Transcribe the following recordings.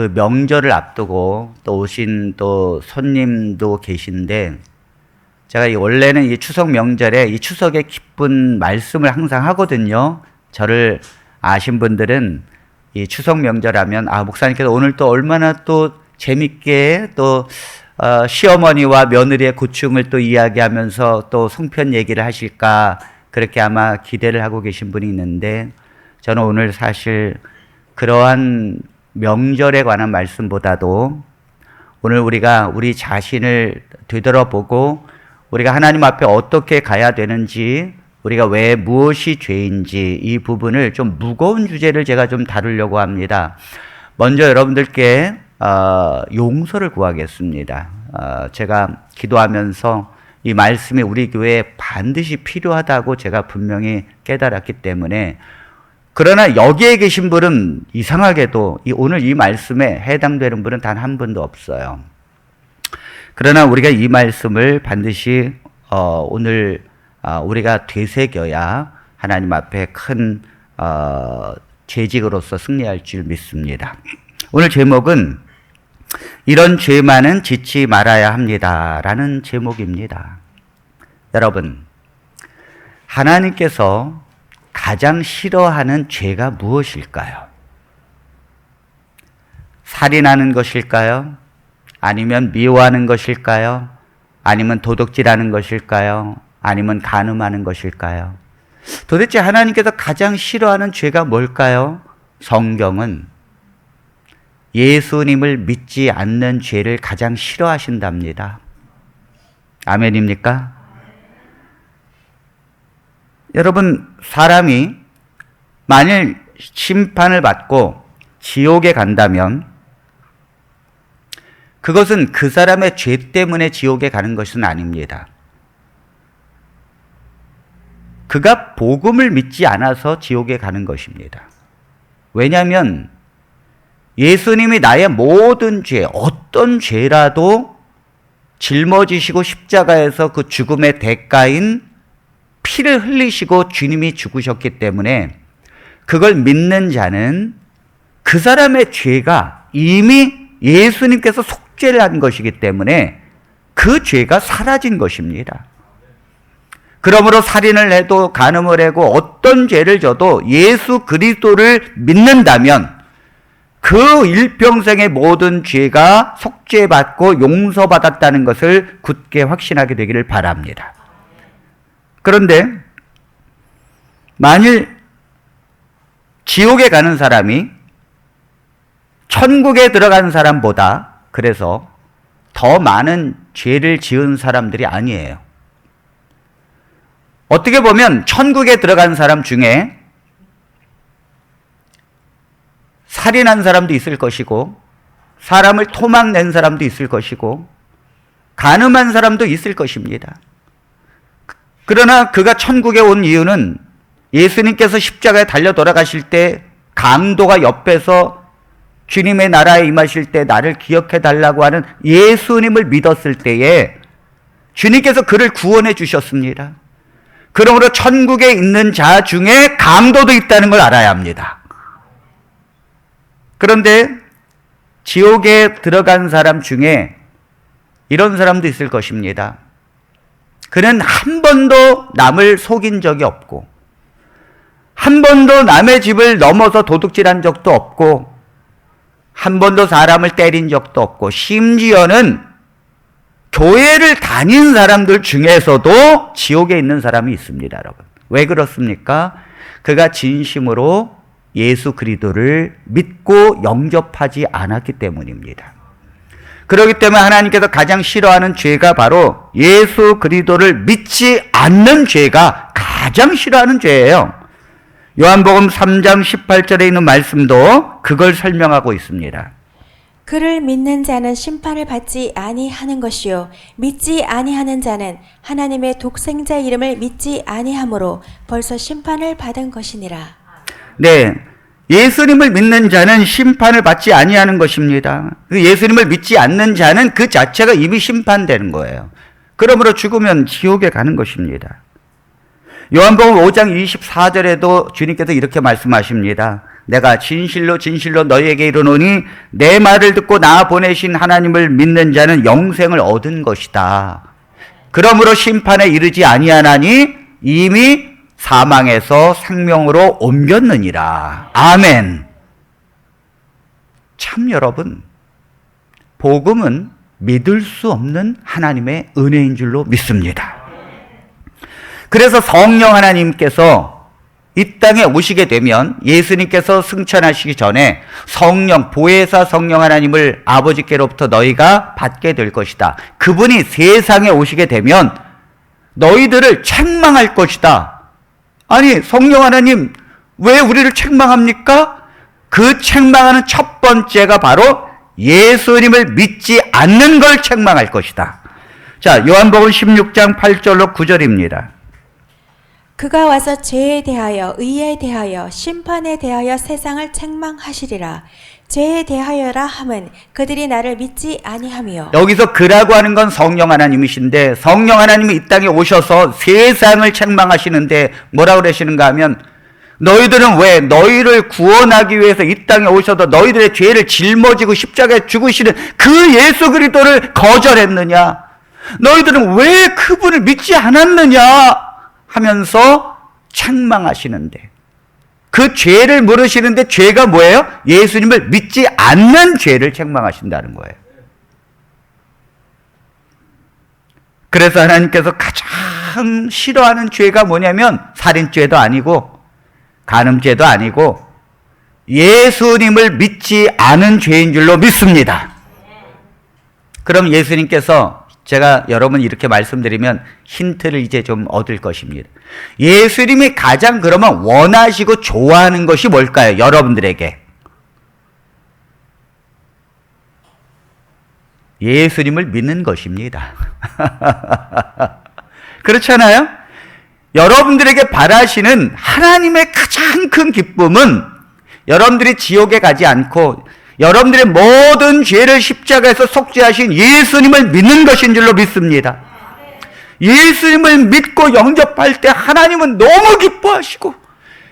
그 명절을 앞두고 또 오신 또 손님도 계신데, 제가 원래는 이 추석 명절에 이 추석의 기쁜 말씀을 항상 하거든요. 저를 아신 분들은 이 추석 명절하면, 목사님께서 오늘 또 얼마나 또 재밌게 또 시어머니와 며느리의 고충을 또 이야기하면서 또 송편 얘기를 하실까, 그렇게 아마 기대를 하고 계신 분이 있는데, 저는 오늘 사실 그러한 명절에 관한 말씀보다도 오늘 우리가 우리 자신을 되돌아보고 우리가 하나님 앞에 어떻게 가야 되는지, 우리가 왜 무엇이 죄인지, 이 부분을 좀 무거운 주제를 제가 좀 다루려고 합니다. 먼저 여러분들께 용서를 구하겠습니다. 제가 기도하면서 이 말씀이 우리 교회에 반드시 필요하다고 제가 분명히 깨달았기 때문에, 그러나 여기에 계신 분은 이상하게도 오늘 이 말씀에 해당되는 분은 단 한 분도 없어요. 그러나 우리가 이 말씀을 반드시 오늘 우리가 되새겨야 하나님 앞에 큰 재직으로서 승리할 줄 믿습니다. 오늘 제목은 이런 죄만은 짓지 말아야 합니다 라는 제목입니다. 여러분, 하나님께서 가장 싫어하는 죄가 무엇일까요? 살인하는 것일까요? 아니면 미워하는 것일까요? 아니면 도둑질하는 것일까요? 아니면 간음하는 것일까요? 도대체 하나님께서 가장 싫어하는 죄가 뭘까요? 성경은 예수님을 믿지 않는 죄를 가장 싫어하신답니다. 아멘입니까? 여러분, 사람이 만일 심판을 받고 지옥에 간다면 그것은 그 사람의 죄 때문에 지옥에 가는 것은 아닙니다. 그가 복음을 믿지 않아서 지옥에 가는 것입니다. 왜냐하면 예수님이 나의 모든 죄, 어떤 죄라도 짊어지시고 십자가에서 그 죽음의 대가인 피를 흘리시고 주님이 죽으셨기 때문에, 그걸 믿는 자는 그 사람의 죄가 이미 예수님께서 속죄를 한 것이기 때문에 그 죄가 사라진 것입니다. 그러므로 살인을 해도 간음을 하고 어떤 죄를 져도 예수 그리스도를 믿는다면 그 일평생의 모든 죄가 속죄받고 용서받았다는 것을 굳게 확신하게 되기를 바랍니다. 그런데 만일 지옥에 가는 사람이 천국에 들어간 사람보다 그래서 더 많은 죄를 지은 사람들이 아니에요. 어떻게 보면 천국에 들어간 사람 중에 살인한 사람도 있을 것이고, 사람을 토막낸 사람도 있을 것이고, 간음한 사람도 있을 것입니다. 그러나 그가 천국에 온 이유는 예수님께서 십자가에 달려 돌아가실 때 강도가 옆에서 주님의 나라에 임하실 때 나를 기억해 달라고 하는 예수님을 믿었을 때에 주님께서 그를 구원해 주셨습니다. 그러므로 천국에 있는 자 중에 강도도 있다는 걸 알아야 합니다. 그런데 지옥에 들어간 사람 중에 이런 사람도 있을 것입니다. 그는 한 번도 남을 속인 적이 없고, 한 번도 남의 집을 넘어서 도둑질한 적도 없고, 한 번도 사람을 때린 적도 없고, 심지어는 교회를 다닌 사람들 중에서도 지옥에 있는 사람이 있습니다, 여러분. 왜 그렇습니까? 그가 진심으로 예수 그리스도를 믿고 영접하지 않았기 때문입니다. 그렇기 때문에 하나님께서 가장 싫어하는 죄가 바로 예수 그리스도를 믿지 않는 죄가 가장 싫어하는 죄예요. 요한복음 3장 18절에 있는 말씀도 그걸 설명하고 있습니다. 그를 믿는 자는 심판을 받지 아니하는 것이요 믿지 아니하는 자는 하나님의 독생자 이름을 믿지 아니하므로 벌써 심판을 받은 것이니라. 네, 예수님을 믿는 자는 심판을 받지 아니하는 것입니다. 예수님을 믿지 않는 자는 그 자체가 이미 심판되는 거예요. 그러므로 죽으면 지옥에 가는 것입니다. 요한복음 5장 24절에도 주님께서 이렇게 말씀하십니다. 내가 진실로 진실로 너희에게 이르노니 내 말을 듣고 나 보내신 하나님을 믿는 자는 영생을 얻은 것이다. 그러므로 심판에 이르지 아니하나니 이미 사망에서 생명으로 옮겼느니라. 아멘. 참 여러분, 복음은 믿을 수 없는 하나님의 은혜인 줄로 믿습니다. 그래서 성령 하나님께서 이 땅에 오시게 되면 예수님께서 승천하시기 전에 성령, 보혜사 성령 하나님을 아버지께로부터 너희가 받게 될 것이다. 그분이 세상에 오시게 되면 너희들을 책망할 것이다. 아니, 성령 하나님 왜 우리를 책망합니까? 그 책망하는 첫 번째가 바로 예수님을 믿지 않는 걸 책망할 것이다. 자, 요한복음 16장 8절로 9절입니다. 그가 와서 죄에 대하여 의에 대하여 심판에 대하여 세상을 책망하시리라. 죄에 대하여라 함은 그들이 나를 믿지 아니하며. 여기서 그라고 하는 건 성령 하나님이신데 성령 하나님이 이 땅에 오셔서 세상을 책망하시는데 뭐라고 그러시는가 하면 너희들은 왜 너희를 구원하기 위해서 이 땅에 오셔서 너희들의 죄를 짊어지고 십자가에 죽으시는 그 예수 그리스도를 거절했느냐? 너희들은 왜 그분을 믿지 않았느냐? 하면서 책망하시는데 그 죄를 물으시는데 죄가 뭐예요? 예수님을 믿지 않는 죄를 책망하신다는 거예요. 그래서 하나님께서 가장 싫어하는 죄가 뭐냐면 살인죄도 아니고 간음죄도 아니고 예수님을 믿지 않은 죄인 줄로 믿습니다. 그럼 예수님께서 제가 여러분 이렇게 말씀드리면 힌트를 이제 좀 얻을 것입니다. 예수님이 가장 그러면 원하시고 좋아하는 것이 뭘까요? 여러분들에게. 예수님을 믿는 것입니다. 그렇잖아요? 여러분들에게 바라시는 하나님의 가장 큰 기쁨은 여러분들이 지옥에 가지 않고 여러분들의 모든 죄를 십자가에서 속죄하신 예수님을 믿는 것인 줄로 믿습니다. 예수님을 믿고 영접할 때 하나님은 너무 기뻐하시고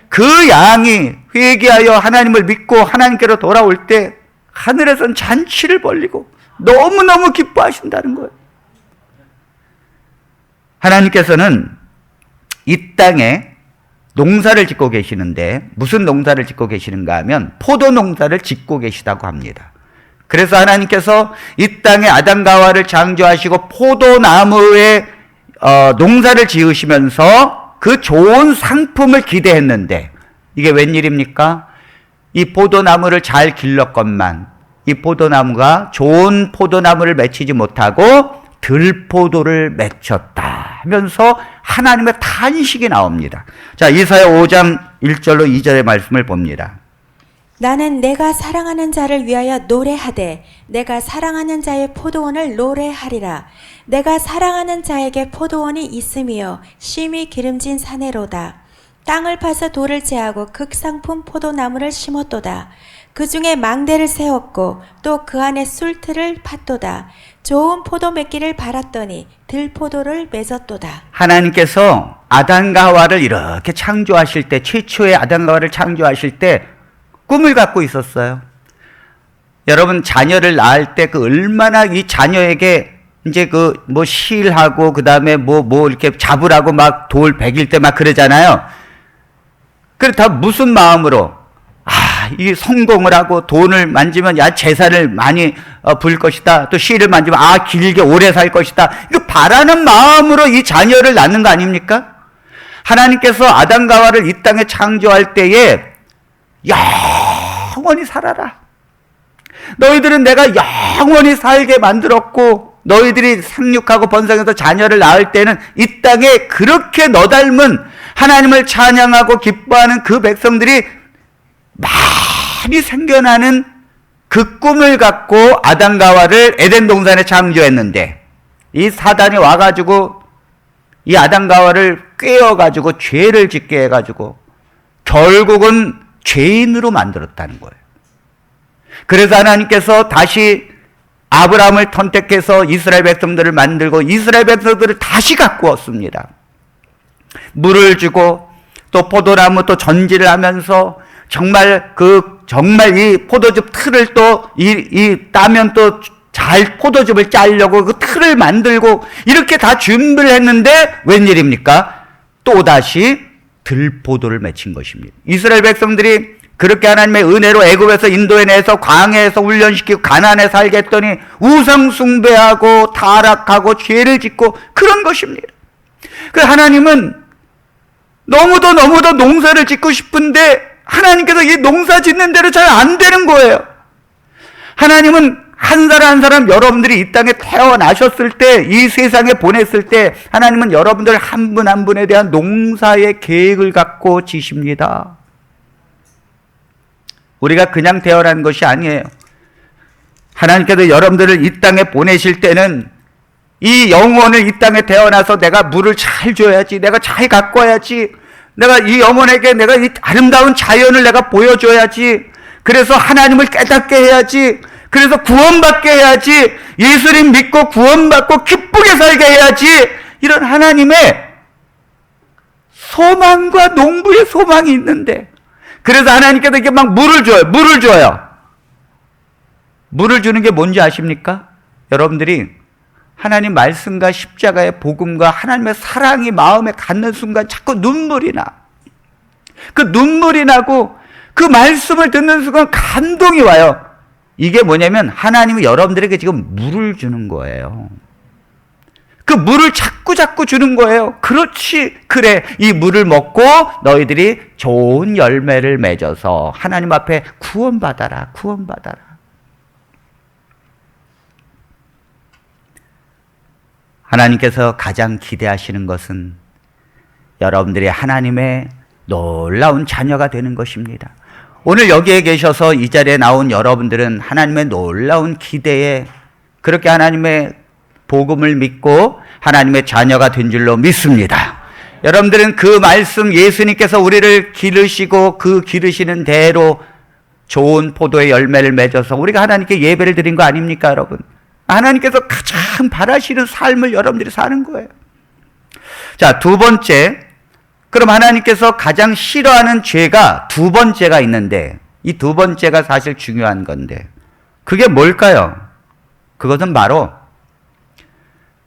그 양이 회개하여 하나님을 믿고 하나님께로 돌아올 때 하늘에선 잔치를 벌리고 너무너무 기뻐하신다는 거예요. 하나님께서는 이 땅에 농사를 짓고 계시는데 무슨 농사를 짓고 계시는가 하면 포도 농사를 짓고 계시다고 합니다. 그래서 하나님께서 이 땅에 아담과 하와를 창조하시고 포도나무에 농사를 지으시면서 그 좋은 상품을 기대했는데 이게 웬일입니까? 이 포도나무를 잘 길렀건만 이 포도나무가 좋은 포도나무를 맺히지 못하고 들포도를 맺혔다 하면서 하나님의 탄식이 나옵니다. 자, 이사야 5장 1절로 2절의 말씀을 봅니다. 나는 내가 사랑하는 자를 위하여 노래하되 내가 사랑하는 자의 포도원을 노래하리라. 내가 사랑하는 자에게 포도원이 있으며 심히 기름진 사내로다. 땅을 파서 돌을 제하고 극상품 포도나무를 심었도다. 그 중에 망대를 세웠고 또 그 안에 술틀을 팠도다. 좋은 포도 맺기를 바랐더니 들포도를 맺었도다. 하나님께서 아담과 하와를 이렇게 창조하실 때 최초의 아담과 하와를 창조하실 때 꿈을 갖고 있었어요. 여러분 자녀를 낳을 때 그 얼마나 이 자녀에게 이제 그 뭐 실하고 그 다음에 뭐 이렇게 잡으라고 막 돌 베길 때 막 그러잖아요. 그래 다 무슨 마음으로 이 성공을 하고 돈을 만지면 재산을 많이 불 것이다. 또 실을 만지면 길게 오래 살 것이다. 이거 바라는 마음으로 이 자녀를 낳는 거 아닙니까? 하나님께서 아담과 하와를 이 땅에 창조할 때에 영원히 살아라. 너희들은 내가 영원히 살게 만들었고 너희들이 생육하고 번성해서 자녀를 낳을 때는 이 땅에 그렇게 너 닮은 하나님을 찬양하고 기뻐하는 그 백성들이 많이 생겨나는 그 꿈을 갖고 아담과 하와를 에덴 동산에 창조했는데 이 사단이 와가지고 이 아담과 하와를 꿰어가지고 죄를 짓게 해가지고 결국은 죄인으로 만들었다는 거예요. 그래서 하나님께서 다시 아브라함을 선택해서 이스라엘 백성들을 만들고 이스라엘 백성들을 다시 갖고 왔습니다. 물을 주고 또 포도나무 또 전지를 하면서 정말 이 포도즙 틀을 또 따면 또 잘 포도즙을 짜려고 그 틀을 만들고 이렇게 다 준비를 했는데 웬일입니까? 또다시 들포도를 맺힌 것입니다. 이스라엘 백성들이 그렇게 하나님의 은혜로 애굽에서 인도해내서 광야에서 훈련시키고 가나안에 살게 했더니 우상 숭배하고 타락하고 죄를 짓고 그런 것입니다. 그 하나님은 너무도 농사를 짓고 싶은데 하나님께서 이 농사 짓는 대로 잘 안 되는 거예요. 하나님은 한 사람 한 사람 여러분들이 이 땅에 태어나셨을 때, 이 세상에 보냈을 때 하나님은 여러분들 한 분 한 분에 대한 농사의 계획을 갖고 지십니다. 우리가 그냥 태어난 것이 아니에요. 하나님께서 여러분들을 이 땅에 보내실 때는 이 영혼을 이 땅에 태어나서 내가 물을 잘 줘야지, 내가 잘 가꿔야지, 내가 이 영혼에게 내가 이 아름다운 자연을 내가 보여줘야지, 그래서 하나님을 깨닫게 해야지, 그래서 구원받게 해야지, 예수님 믿고 구원받고 기쁘게 살게 해야지, 이런 하나님의 소망과 농부의 소망이 있는데, 그래서 하나님께서 이렇게 막 물을 줘요. 물을 주는 게 뭔지 아십니까? 여러분들이 하나님 말씀과 십자가의 복음과 하나님의 사랑이 마음에 갖는 순간 자꾸 눈물이 나. 그 눈물이 나고 그 말씀을 듣는 순간 감동이 와요. 이게 뭐냐면 하나님이 여러분들에게 지금 물을 주는 거예요. 그 물을 자꾸 주는 거예요. 그렇지, 그래, 이 물을 먹고 너희들이 좋은 열매를 맺어서 하나님 앞에 구원받아라. 하나님께서 가장 기대하시는 것은 여러분들이 하나님의 놀라운 자녀가 되는 것입니다. 오늘 여기에 계셔서 이 자리에 나온 여러분들은 하나님의 놀라운 기대에 그렇게 하나님의 복음을 믿고 하나님의 자녀가 된 줄로 믿습니다. 여러분들은 그 말씀, 예수님께서 우리를 기르시고 그 기르시는 대로 좋은 포도의 열매를 맺어서 우리가 하나님께 예배를 드린 거 아닙니까, 여러분? 하나님께서 가장 바라시는 삶을 여러분들이 사는 거예요. 자, 두 번째, 그럼 하나님께서 가장 싫어하는 죄가 두 번째가 있는데, 이 두 번째가 사실 중요한 건데 그게 뭘까요? 그것은 바로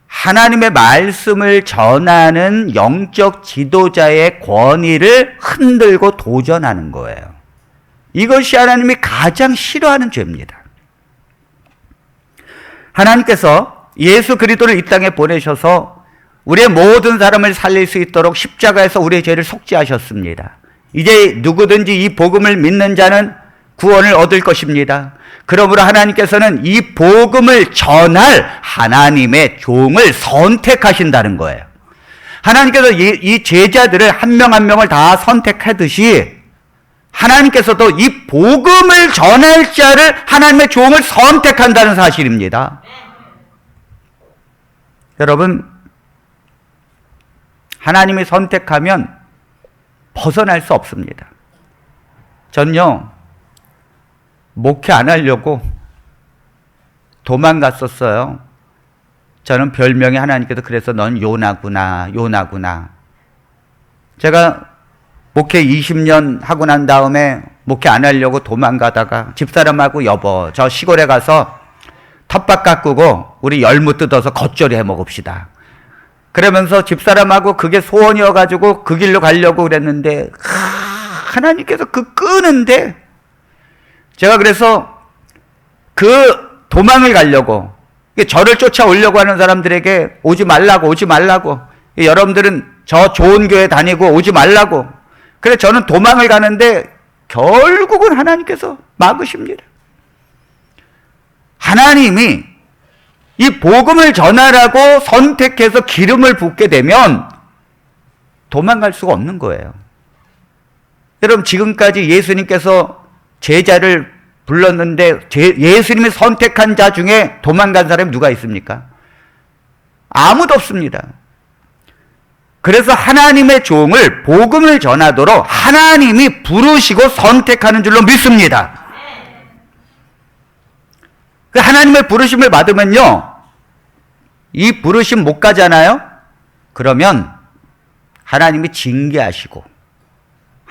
하나님의 말씀을 전하는 영적 지도자의 권위를 흔들고 도전하는 거예요. 이것이 하나님이 가장 싫어하는 죄입니다. 하나님께서 예수 그리스도를 이 땅에 보내셔서 우리의 모든 사람을 살릴 수 있도록 십자가에서 우리의 죄를 속죄하셨습니다. 이제 누구든지 이 복음을 믿는 자는 구원을 얻을 것입니다. 그러므로 하나님께서는 이 복음을 전할 하나님의 종을 선택하신다는 거예요. 하나님께서 이 제자들을 한 명 한 명을 다 선택하듯이 하나님께서도 이 복음을 전할 자를 하나님의 종을 선택한다는 사실입니다. 여러분, 하나님이 선택하면 벗어날 수 없습니다. 전요, 목회 안 하려고 도망갔었어요. 저는 별명이 하나님께서 그래서 넌 요나구나. 제가 목회 20년 하고 난 다음에 목회 안 하려고 도망가다가 집사람하고 여보, 저 시골에 가서 텃밭 가꾸고 우리 열무 뜯어서 겉절이 해 먹읍시다. 그러면서 집사람하고 그게 소원이어가지고 그 길로 가려고 그랬는데 하나님께서 그 끄는데 제가 그래서 그 도망을 가려고 저를 쫓아오려고 하는 사람들에게 오지 말라고 여러분들은 저 좋은 교회 다니고 오지 말라고. 그래서 저는 도망을 가는데 결국은 하나님께서 막으십니다. 하나님이 이 복음을 전하라고 선택해서 기름을 붓게 되면 도망갈 수가 없는 거예요. 여러분, 지금까지 예수님께서 제자를 불렀는데 예수님이 선택한 자 중에 도망간 사람이 누가 있습니까? 아무도 없습니다. 그래서 하나님의 종을 복음을 전하도록 하나님이 부르시고 선택하는 줄로 믿습니다. 그 하나님의 부르심을 받으면요, 이 부르심 못 가잖아요? 그러면 하나님이 징계하시고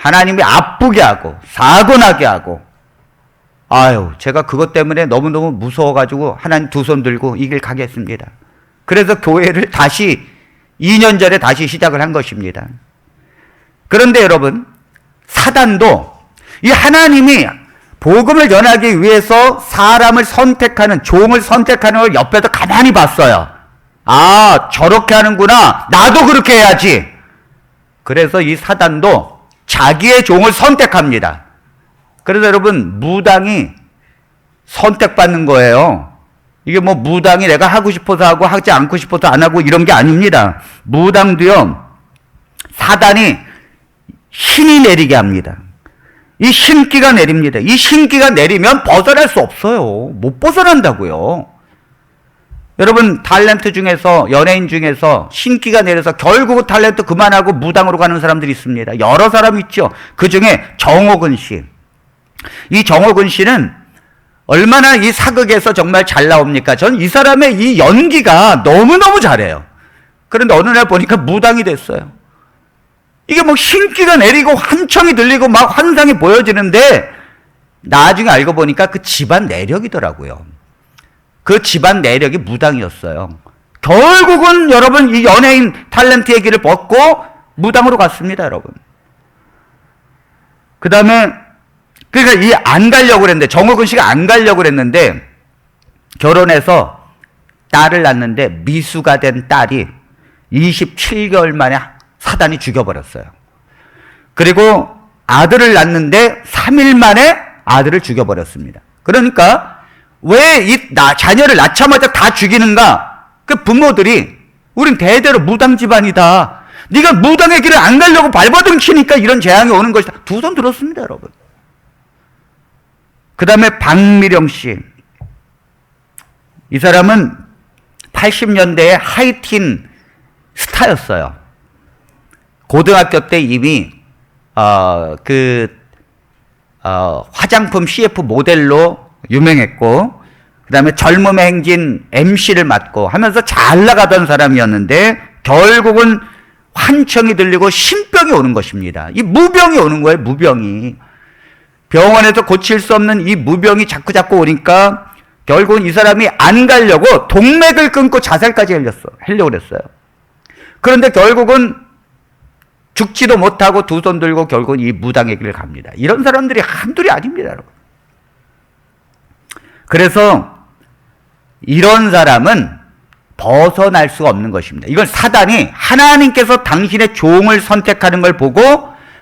하나님이 아프게 하고 사고 나게 하고, 아유, 제가 그것 때문에 너무너무 무서워가지고 하나님 두 손 들고 이 길 가겠습니다. 그래서 교회를 다시 2년 전에 다시 시작을 한 것입니다. 그런데 여러분, 사단도 이 하나님이 복음을 전하기 위해서 사람을 선택하는, 종을 선택하는 걸 옆에서 가만히 봤어요. 아, 저렇게 하는구나. 나도 그렇게 해야지. 그래서 이 사단도 자기의 종을 선택합니다. 그래서 여러분, 무당이 선택받는 거예요. 이게 뭐 무당이 내가 하고 싶어서 하고 하지 않고 싶어서 안 하고 이런 게 아닙니다. 무당도요, 사단이 신이 내리게 합니다. 이 신기가 내립니다. 이 신기가 내리면 벗어날 수 없어요. 못 벗어난다고요. 여러분, 탤런트 중에서, 연예인 중에서 신기가 내려서 결국은 탤런트 그만하고 무당으로 가는 사람들이 있습니다. 여러 사람 있죠. 그 중에 정옥은 씨. 이 정옥은 씨는 얼마나 이 사극에서 정말 잘 나옵니까? 전 이 사람의 이 연기가 너무너무 잘해요. 그런데 어느 날 보니까 무당이 됐어요. 이게 뭐 신기가 내리고 환청이 들리고 막 환상이 보여지는데, 나중에 알고 보니까 그 집안 내력이더라고요. 그 집안 내력이 무당이었어요. 결국은 여러분, 이 연예인 탤런트의 길을 벗고 무당으로 갔습니다, 여러분. 그 다음에, 그러니까 이 안 가려고 그랬는데, 정옥은 씨가 안 가려고 그랬는데, 결혼해서 딸을 낳는데 미수가 된 딸이 27개월 만에 사단이 죽여버렸어요. 그리고 아들을 낳는데 3일 만에 아들을 죽여버렸습니다. 그러니까 왜 이 자녀를 낳자마자 다 죽이는가? 그 부모들이, 우린 대대로 무당 집안이다. 네가 무당의 길을 안 가려고 발버둥치니까 이런 재앙이 오는 것이다. 두 손 들었습니다, 여러분. 그 다음에 박미령 씨. 이 사람은 80년대에 하이틴 스타였어요. 고등학교 때 이미 화장품 CF 모델로 유명했고, 그 다음에 젊음의 행진 MC를 맡고 하면서 잘 나가던 사람이었는데, 결국은 환청이 들리고 신병이 오는 것입니다. 이 무병이 오는 거예요, 무병이. 병원에서 고칠 수 없는 이 무병이 자꾸 오니까 결국은 이 사람이 안 가려고 동맥을 끊고 자살까지 하려고 그랬어요. 그런데 결국은 죽지도 못하고 두 손 들고 결국은 이 무당의 길을 갑니다. 이런 사람들이 한둘이 아닙니다, 여러분. 그래서 이런 사람은 벗어날 수가 없는 것입니다. 이건 사단이 하나님께서 당신의 종을 선택하는 걸 보고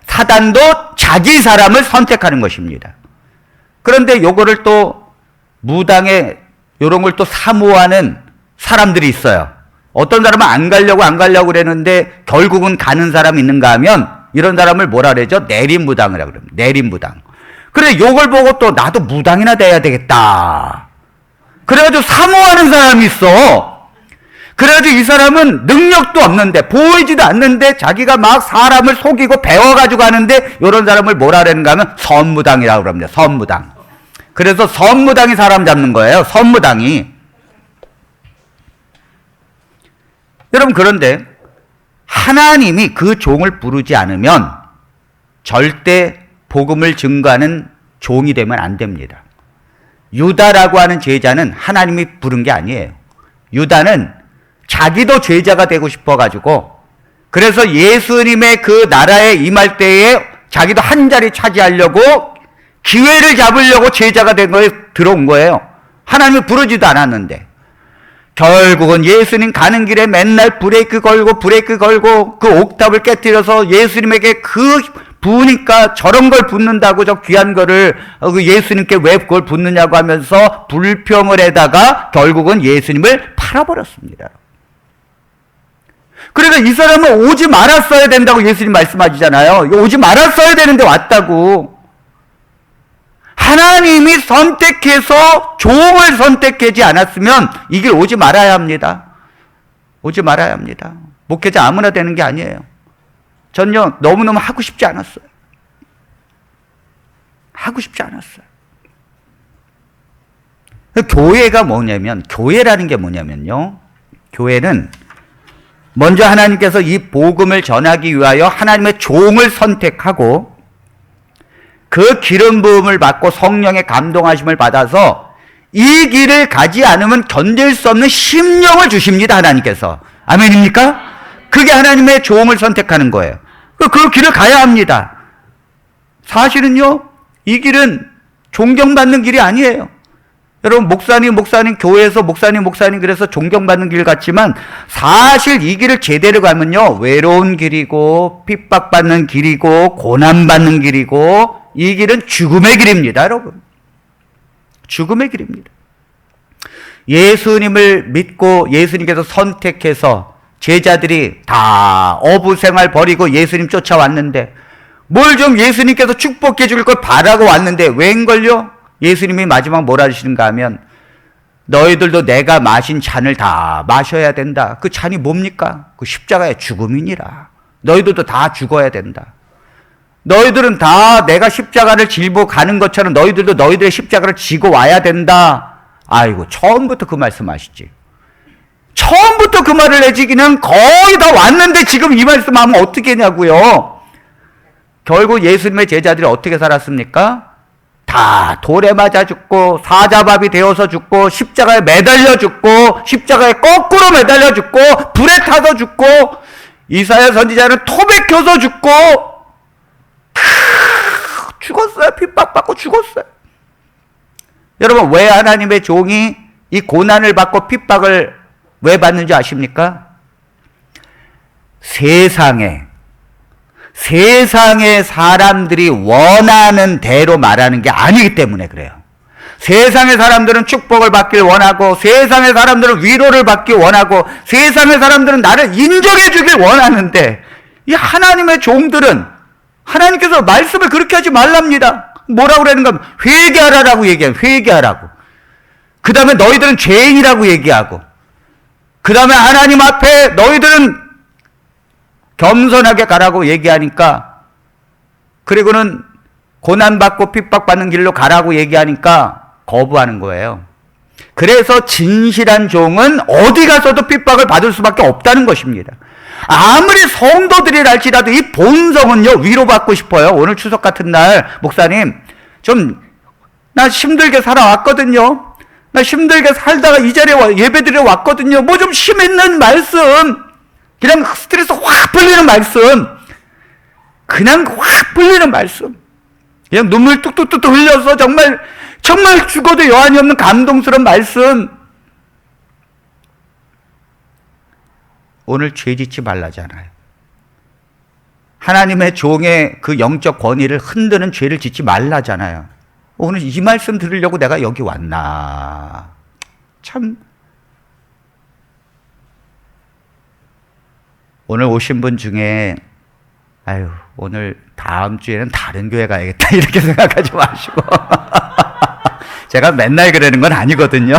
사단도 자기 사람을 선택하는 것입니다. 그런데 요거를 또 무당의 요런 걸 또 사모하는 사람들이 있어요. 어떤 사람은 안 가려고 그랬는데 결국은 가는 사람이 있는가 하면 이런 사람을 뭐라 그러죠? 내림무당이라고 그럽니다. 내림무당. 그래, 요걸 보고 또 나도 무당이나 돼야 되겠다. 그래가지고 사모하는 사람이 있어. 그래가지고 이 사람은 능력도 없는데, 보이지도 않는데 자기가 막 사람을 속이고 배워가지고 하는데, 이런 사람을 뭐라 그러는가 하면 선무당이라고 그럽니다. 선무당. 그래서 선무당이 사람 잡는 거예요. 선무당이. 여러분, 그런데 하나님이 그 종을 부르지 않으면 절대 복음을 증거하는 종이 되면 안 됩니다. 유다라고 하는 제자는 하나님이 부른 게 아니에요. 유다는 자기도 제자가 되고 싶어가지고, 그래서 예수님의 그 나라에 임할 때에 자기도 한 자리 차지하려고 기회를 잡으려고 제자가 된 거에 들어온 거예요. 하나님이 부르지도 않았는데. 결국은 예수님 가는 길에 맨날 브레이크 걸고 그 옥탑을 깨뜨려서 예수님에게 그 부으니까 저런 걸 붓는다고, 저 귀한 거를 예수님께 왜 그걸 붓느냐고 하면서 불평을 해다가 결국은 예수님을 팔아버렸습니다. 그러니까 이 사람은 오지 말았어야 된다고 예수님 말씀하시잖아요. 오지 말았어야 되는데 왔다고. 하나님이 선택해서 종을 선택하지 않았으면 이 길 오지 말아야 합니다. 오지 말아야 합니다. 목회자 아무나 되는 게 아니에요. 전요 너무너무 하고 싶지 않았어요. 하고 싶지 않았어요. 교회가 뭐냐면, 교회라는 게 뭐냐면요, 교회는 먼저 하나님께서 이 복음을 전하기 위하여 하나님의 종을 선택하고, 그 기름 부음을 받고 성령의 감동하심을 받아서 이 길을 가지 않으면 견딜 수 없는 심령을 주십니다. 하나님께서. 아멘입니까? 그게 하나님의 종을 선택하는 거예요. 그 길을 가야 합니다. 사실은요, 이 길은 존경받는 길이 아니에요. 여러분, 목사님, 교회에서 목사님, 그래서 존경받는 길 같지만 사실 이 길을 제대로 가면요, 외로운 길이고, 핍박받는 길이고, 고난받는 길이고, 이 길은 죽음의 길입니다, 여러분. 죽음의 길입니다. 예수님을 믿고 예수님께서 선택해서 제자들이 다 어부생활 버리고 예수님 쫓아왔는데 뭘 좀 예수님께서 축복해 줄 걸 바라고 왔는데 웬걸요? 예수님이 마지막 뭐라 하시는가 하면 너희들도 내가 마신 잔을 다 마셔야 된다. 그 잔이 뭡니까? 그 십자가의 죽음이니라. 너희들도 다 죽어야 된다. 너희들은 다 내가 십자가를 질고 가는 것처럼 너희들도 너희들의 십자가를 지고 와야 된다. 아이고, 처음부터 그 말씀하시지. 처음부터 그 말을 해지 그냥 거의 다 왔는데 지금 이 말씀하면 어떻게 하냐고요. 결국 예수님의 제자들이 어떻게 살았습니까? 다 돌에 맞아 죽고 사자밥이 되어서 죽고 십자가에 매달려 죽고 십자가에 거꾸로 매달려 죽고 불에 타서 죽고 이사야 선지자는 토 박혀서 죽고 죽었어요. 핍박받고 죽었어요. 여러분, 왜 하나님의 종이 이 고난을 받고 핍박을 왜 받는지 아십니까? 세상에 사람들이 원하는 대로 말하는 게 아니기 때문에 그래요. 세상의 사람들은 축복을 받길 원하고 세상의 사람들은 위로를 받길 원하고 세상의 사람들은 나를 인정해 주길 원하는데 이 하나님의 종들은 하나님께서 말씀을 그렇게 하지 말랍니다. 뭐라고 그러는가? 회개하라라고 얘기해요. 회개하라고. 그 다음에 너희들은 죄인이라고 얘기하고 그 다음에 하나님 앞에 너희들은 겸손하게 가라고 얘기하니까 그리고는 고난받고 핍박받는 길로 가라고 얘기하니까 거부하는 거예요. 그래서 진실한 종은 어디 가서도 핍박을 받을 수밖에 없다는 것입니다. 아무리 성도들이랄지라도 이 본성은요, 위로받고 싶어요. 오늘 추석 같은 날, 목사님, 나 힘들게 살아왔거든요. 나 힘들게 살다가 이 자리에 예배드려 왔거든요. 뭐 좀 힘있는 말씀, 그냥 스트레스 확 풀리는 말씀, 그냥 확 풀리는 말씀, 그냥 눈물 뚝뚝뚝 흘려서 정말 죽어도 여한이 없는 감동스러운 말씀. 오늘 죄 짓지 말라잖아요. 하나님의 종의 그 영적 권위를 흔드는 죄를 짓지 말라잖아요. 오늘 이 말씀 들으려고 내가 여기 왔나. 참. 오늘 오신 분 중에 아유, 오늘 다음 주에는 다른 교회 가야겠다 이렇게 생각하지 마시고 제가 맨날 그러는 건 아니거든요.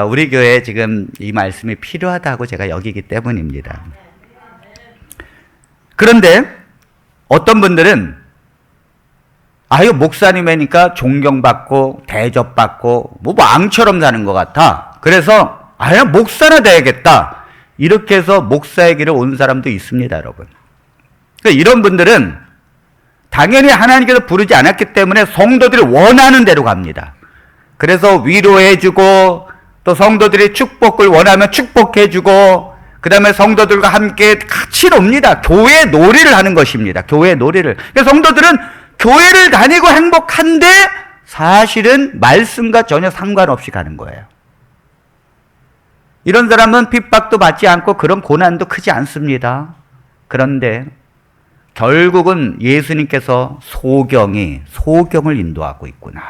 우리 교회에 지금 이 말씀이 필요하다고 제가 여기기 때문입니다. 그런데 어떤 분들은 아유, 목사님이니까 존경받고 대접받고 뭐 왕처럼 사는 것 같아. 그래서 아유, 목사나 돼야겠다. 이렇게 해서 목사의 길을 온 사람도 있습니다, 여러분. 그러니까 이런 분들은 당연히 하나님께서 부르지 않았기 때문에 성도들이 원하는 대로 갑니다. 그래서 위로해주고 또 성도들이 축복을 원하면 축복해주고 그 다음에 성도들과 함께 같이 놉니다. 교회 놀이를 하는 것입니다. 교회 놀이를. 그러니까 성도들은 교회를 다니고 행복한데 사실은 말씀과 전혀 상관없이 가는 거예요. 이런 사람은 핍박도 받지 않고 그런 고난도 크지 않습니다. 그런데 결국은 예수님께서 소경을 인도하고 있구나.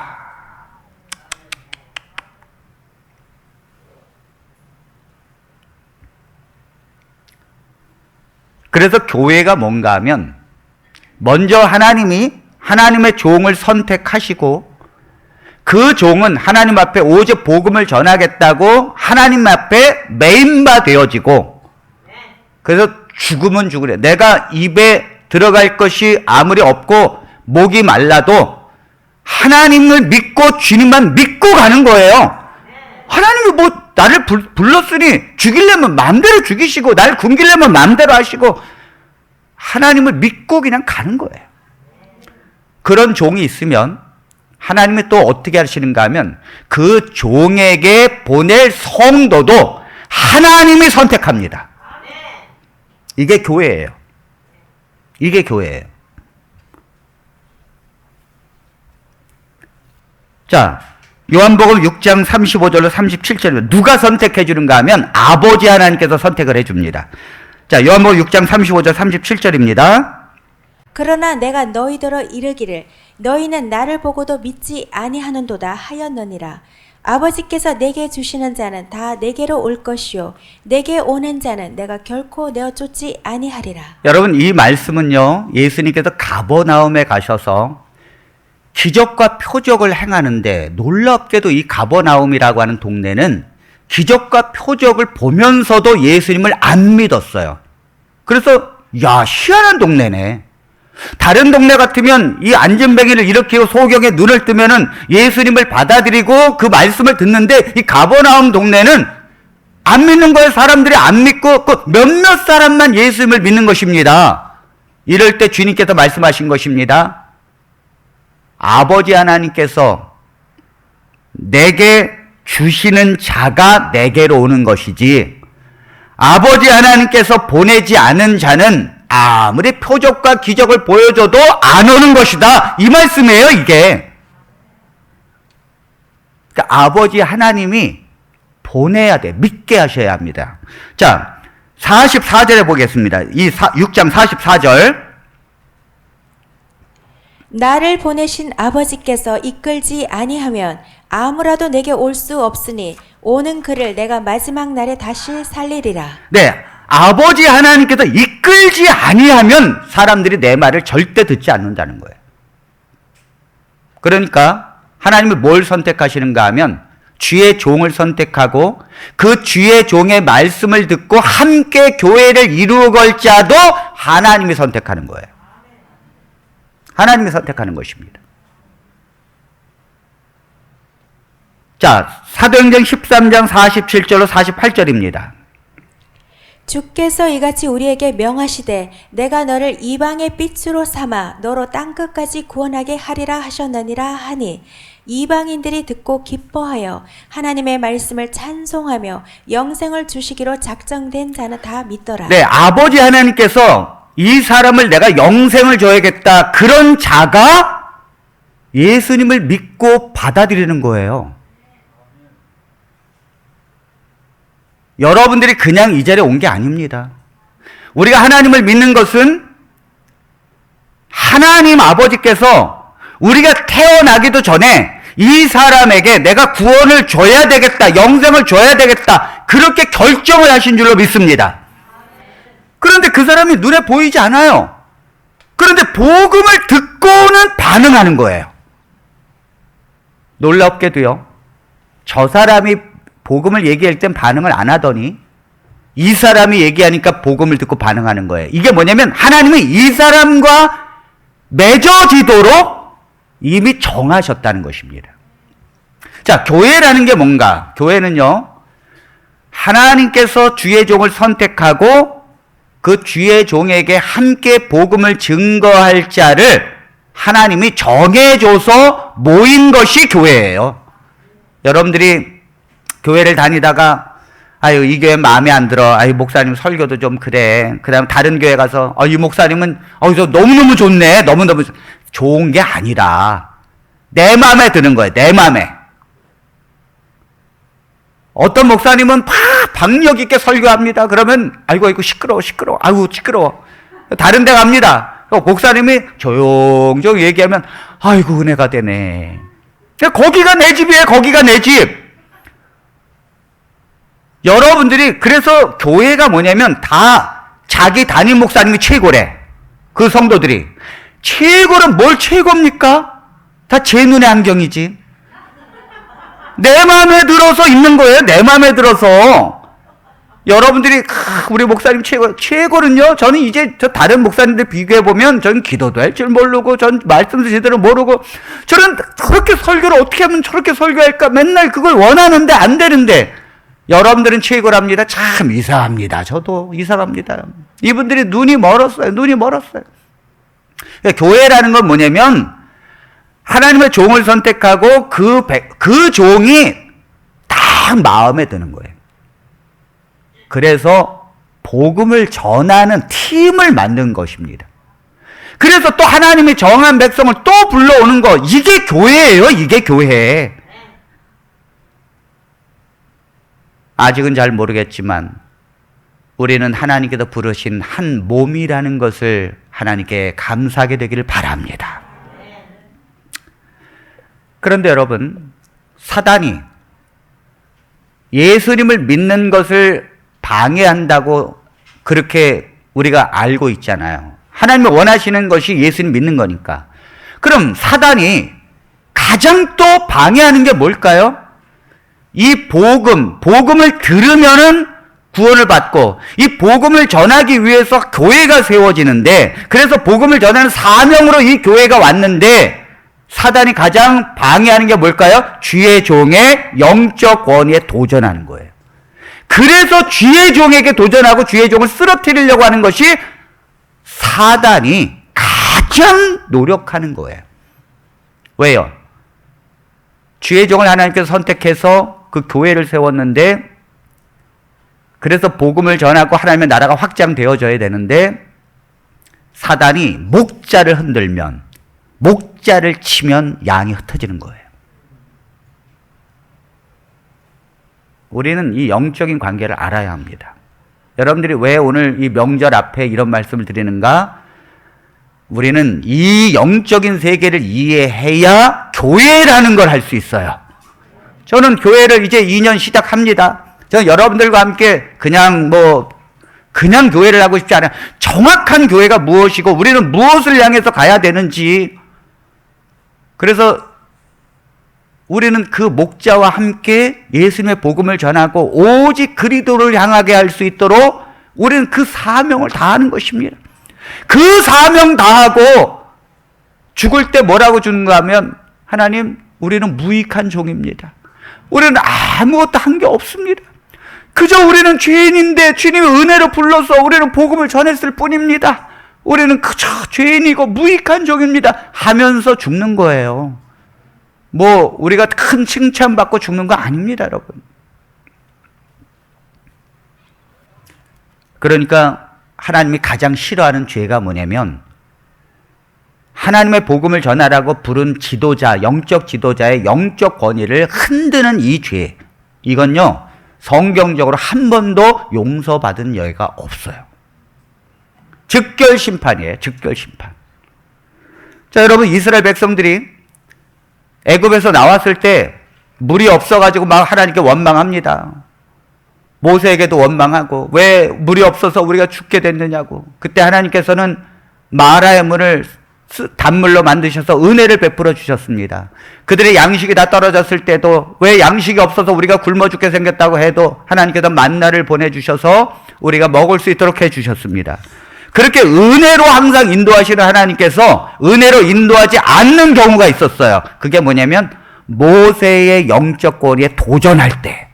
그래서 교회가 뭔가 하면 먼저 하나님의 종을 선택하시고 그 종은 하나님 앞에 오직 복음을 전하겠다고 하나님 앞에 메인바 되어지고 그래서 죽으면 죽으래. 내가 입에 들어갈 것이 아무리 없고 목이 말라도 하나님을 믿고 주님만 믿고 가는 거예요. 하나님이 뭐 나를 불렀으니 죽이려면 마음대로 죽이시고 나를 굶기려면 마음대로 하시고 하나님을 믿고 그냥 가는 거예요. 그런 종이 있으면 하나님이 또 어떻게 하시는가 하면 그 종에게 보낼 성도도 하나님이 선택합니다. 이게 교회예요. 이게 교회예요. 자, 요한복음 6장 35절로 37절에 누가 선택해 주는가 하면 아버지 하나님께서 선택을 해 줍니다. 자, 요한복음 6장 35절 37절입니다. 그러나 내가 너희더러 이르기를 너희는 나를 보고도 믿지 아니하는도다 하였느니라. 아버지께서 내게 주시는 자는 다 내게로 올 것이요 내게 오는 자는 내가 결코 내어 쫓지 아니하리라. 여러분, 이 말씀은요, 예수님께서 가버나움에 가셔서 기적과 표적을 행하는데, 놀랍게도 이 가버나움이라고 하는 동네는 기적과 표적을 보면서도 예수님을 안 믿었어요. 그래서 야, 희한한 동네네. 다른 동네 같으면 이 안진뱅이를 일으키고 소경의 눈을 뜨면은 예수님을 받아들이고 그 말씀을 듣는데, 이 가버나움 동네는 안 믿는 거예요. 사람들이 안 믿고 그 몇몇 사람만 예수님을 믿는 것입니다. 이럴 때 주님께서 말씀하신 것입니다. 아버지 하나님께서 내게 주시는 자가 내게로 오는 것이지, 아버지 하나님께서 보내지 않은 자는 아무리 표적과 기적을 보여줘도 안 오는 것이다. 이 말씀이에요, 이게. 그러니까 아버지 하나님이 보내야 돼. 믿게 하셔야 합니다. 자, 44절에 보겠습니다. 이 6장 44절. 나를 보내신 아버지께서 이끌지 아니하면 아무라도 내게 올 수 없으니 오는 그를 내가 마지막 날에 다시 살리리라. 네, 아버지 하나님께서 이끌지 아니하면 사람들이 내 말을 절대 듣지 않는다는 거예요. 그러니까 하나님이 뭘 선택하시는가 하면 주의 종을 선택하고 그 주의 종의 말씀을 듣고 함께 교회를 이루어갈 자도 하나님이 선택하는 거예요. 하나님이 선택하는 것입니다. 자, 사도행전 13장 47절로 48절입니다. 주께서 이같이 우리에게 명하시되 내가 너를 이방의 빛으로 삼아 너로 땅끝까지 구원하게 하리라 하셨느니라 하니 이방인들이 듣고 기뻐하여 하나님의 말씀을 찬송하며 영생을 주시기로 작정된 자는 다 믿더라. 네, 아버지 하나님께서 이 사람을 내가 영생을 줘야겠다, 그런 자가 예수님을 믿고 받아들이는 거예요. 여러분들이 그냥 이 자리에 온 게 아닙니다. 우리가 하나님을 믿는 것은 하나님 아버지께서 우리가 태어나기도 전에 이 사람에게 내가 구원을 줘야 되겠다, 영생을 줘야 되겠다, 그렇게 결정을 하신 줄로 믿습니다. 그런데 그 사람이 눈에 보이지 않아요. 그런데 복음을 듣고는 반응하는 거예요. 놀랍게도요, 저 사람이 복음을 얘기할 땐 반응을 안 하더니 이 사람이 얘기하니까 복음을 듣고 반응하는 거예요. 이게 뭐냐면 하나님이 이 사람과 맺어지도록 이미 정하셨다는 것입니다. 자, 교회라는 게 뭔가? 교회는요, 하나님께서 주의 종을 선택하고 그 주의 종에게 함께 복음을 증거할 자를 하나님이 정해줘서 모인 것이 교회예요. 여러분들이 교회를 다니다가 아유, 이 교회 마음에 안 들어, 아유, 목사님 설교도 좀 그래, 그 다음 다른 교회 가서 이 목사님은 저 너무너무 좋네, 너무너무 좋은 게 아니라 내 마음에 드는 거예요. 내 마음에. 어떤 목사님은 박력 있게 설교합니다. 그러면 아이고 시끄러워, 아이고 시끄러워. 다른 데 갑니다. 목사님이 조용조용 얘기하면 아이고 은혜가 되네. 거기가 내 집이에요. 거기가 내 집. 여러분들이 그래서 교회가 뭐냐면 다 자기 담임 목사님이 최고래. 그 성도들이. 최고는 뭘 최고입니까? 다 제 눈의 안경이지. 내 마음에 들어서 있는 거예요. 내 마음에 들어서. 여러분들이 우리 목사님 최고는요, 저는 이제 저 다른 목사님들 비교해보면 저는 기도도 할 줄 모르고 전 말씀도 제대로 모르고 저는 저렇게 설교를 어떻게 하면 저렇게 설교할까 맨날 그걸 원하는데 안 되는데 여러분들은 최고랍니다. 참 이상합니다. 저도 이상합니다. 이분들이 눈이 멀었어요. 그러니까 교회라는 건 뭐냐면 하나님의 종을 선택하고 그 종이 딱 마음에 드는 거예요. 그래서 복음을 전하는 팀을 만든 것입니다. 그래서 또 하나님이 정한 백성을 또 불러오는 거, 이게 교회예요. 이게 교회. 아직은 잘 모르겠지만 우리는 하나님께서 부르신 한 몸이라는 것을 하나님께 감사하게 되기를 바랍니다. 그런데 여러분, 사단이 예수님을 믿는 것을 방해한다고 그렇게 우리가 알고 있잖아요. 하나님이 원하시는 것이 예수님 믿는 거니까. 그럼 사단이 가장 또 방해하는 게 뭘까요? 이 복음을 들으면은 구원을 받고 이 복음을 전하기 위해서 교회가 세워지는데, 그래서 복음을 전하는 사명으로 이 교회가 왔는데 사단이 가장 방해하는 게 뭘까요? 주의 종의 영적 권위에 도전하는 거예요. 그래서 주의 종에게 도전하고 주의 종을 쓰러뜨리려고 하는 것이 사단이 가장 노력하는 거예요. 왜요? 주의 종을 하나님께서 선택해서 그 교회를 세웠는데, 그래서 복음을 전하고 하나님의 나라가 확장되어져야 되는데, 사단이 목자를 흔들면, 목자를 치면 양이 흩어지는 거예요. 우리는 이 영적인 관계를 알아야 합니다. 여러분들이 왜 오늘 이 명절 앞에 이런 말씀을 드리는가? 우리는 이 영적인 세계를 이해해야 교회라는 걸 할 수 있어요. 저는 교회를 이제 2년 시작합니다. 저는 여러분들과 함께 그냥 교회를 하고 싶지 않아요. 정확한 교회가 무엇이고 우리는 무엇을 향해서 가야 되는지. 그래서 우리는 그 목자와 함께 예수님의 복음을 전하고 오직 그리스도를 향하게 할 수 있도록 우리는 그 사명을 다하는 것입니다. 그 사명 다하고 죽을 때 뭐라고 주는가 하면, 하나님, 우리는 무익한 종입니다. 우리는 아무것도 한 게 없습니다. 그저 우리는 죄인인데 주님의 은혜로 불러서 우리는 복음을 전했을 뿐입니다. 우리는 그저 죄인이고 무익한 종입니다 하면서 죽는 거예요. 우리가 큰 칭찬받고 죽는 거 아닙니다, 여러분. 그러니까 하나님이 가장 싫어하는 죄가 뭐냐면, 하나님의 복음을 전하라고 부른 지도자, 영적 지도자의 영적 권위를 흔드는 이 죄. 이건요, 성경적으로 한 번도 용서받은 예가 없어요. 즉결 심판이에요. 즉결 심판. 자, 여러분, 이스라엘 백성들이 애굽에서 나왔을 때 물이 없어가지고 막 하나님께 원망합니다. 모세에게도 원망하고, 왜 물이 없어서 우리가 죽게 됐느냐고. 그때 하나님께서는 마라의 물을 단물로 만드셔서 은혜를 베풀어 주셨습니다. 그들의 양식이 다 떨어졌을 때도, 왜 양식이 없어서 우리가 굶어 죽게 생겼다고 해도 하나님께서 만나를 보내주셔서 우리가 먹을 수 있도록 해주셨습니다. 그렇게 은혜로 항상 인도하시는 하나님께서 은혜로 인도하지 않는 경우가 있었어요. 그게 뭐냐면 모세의 영적 권위에 도전할 때.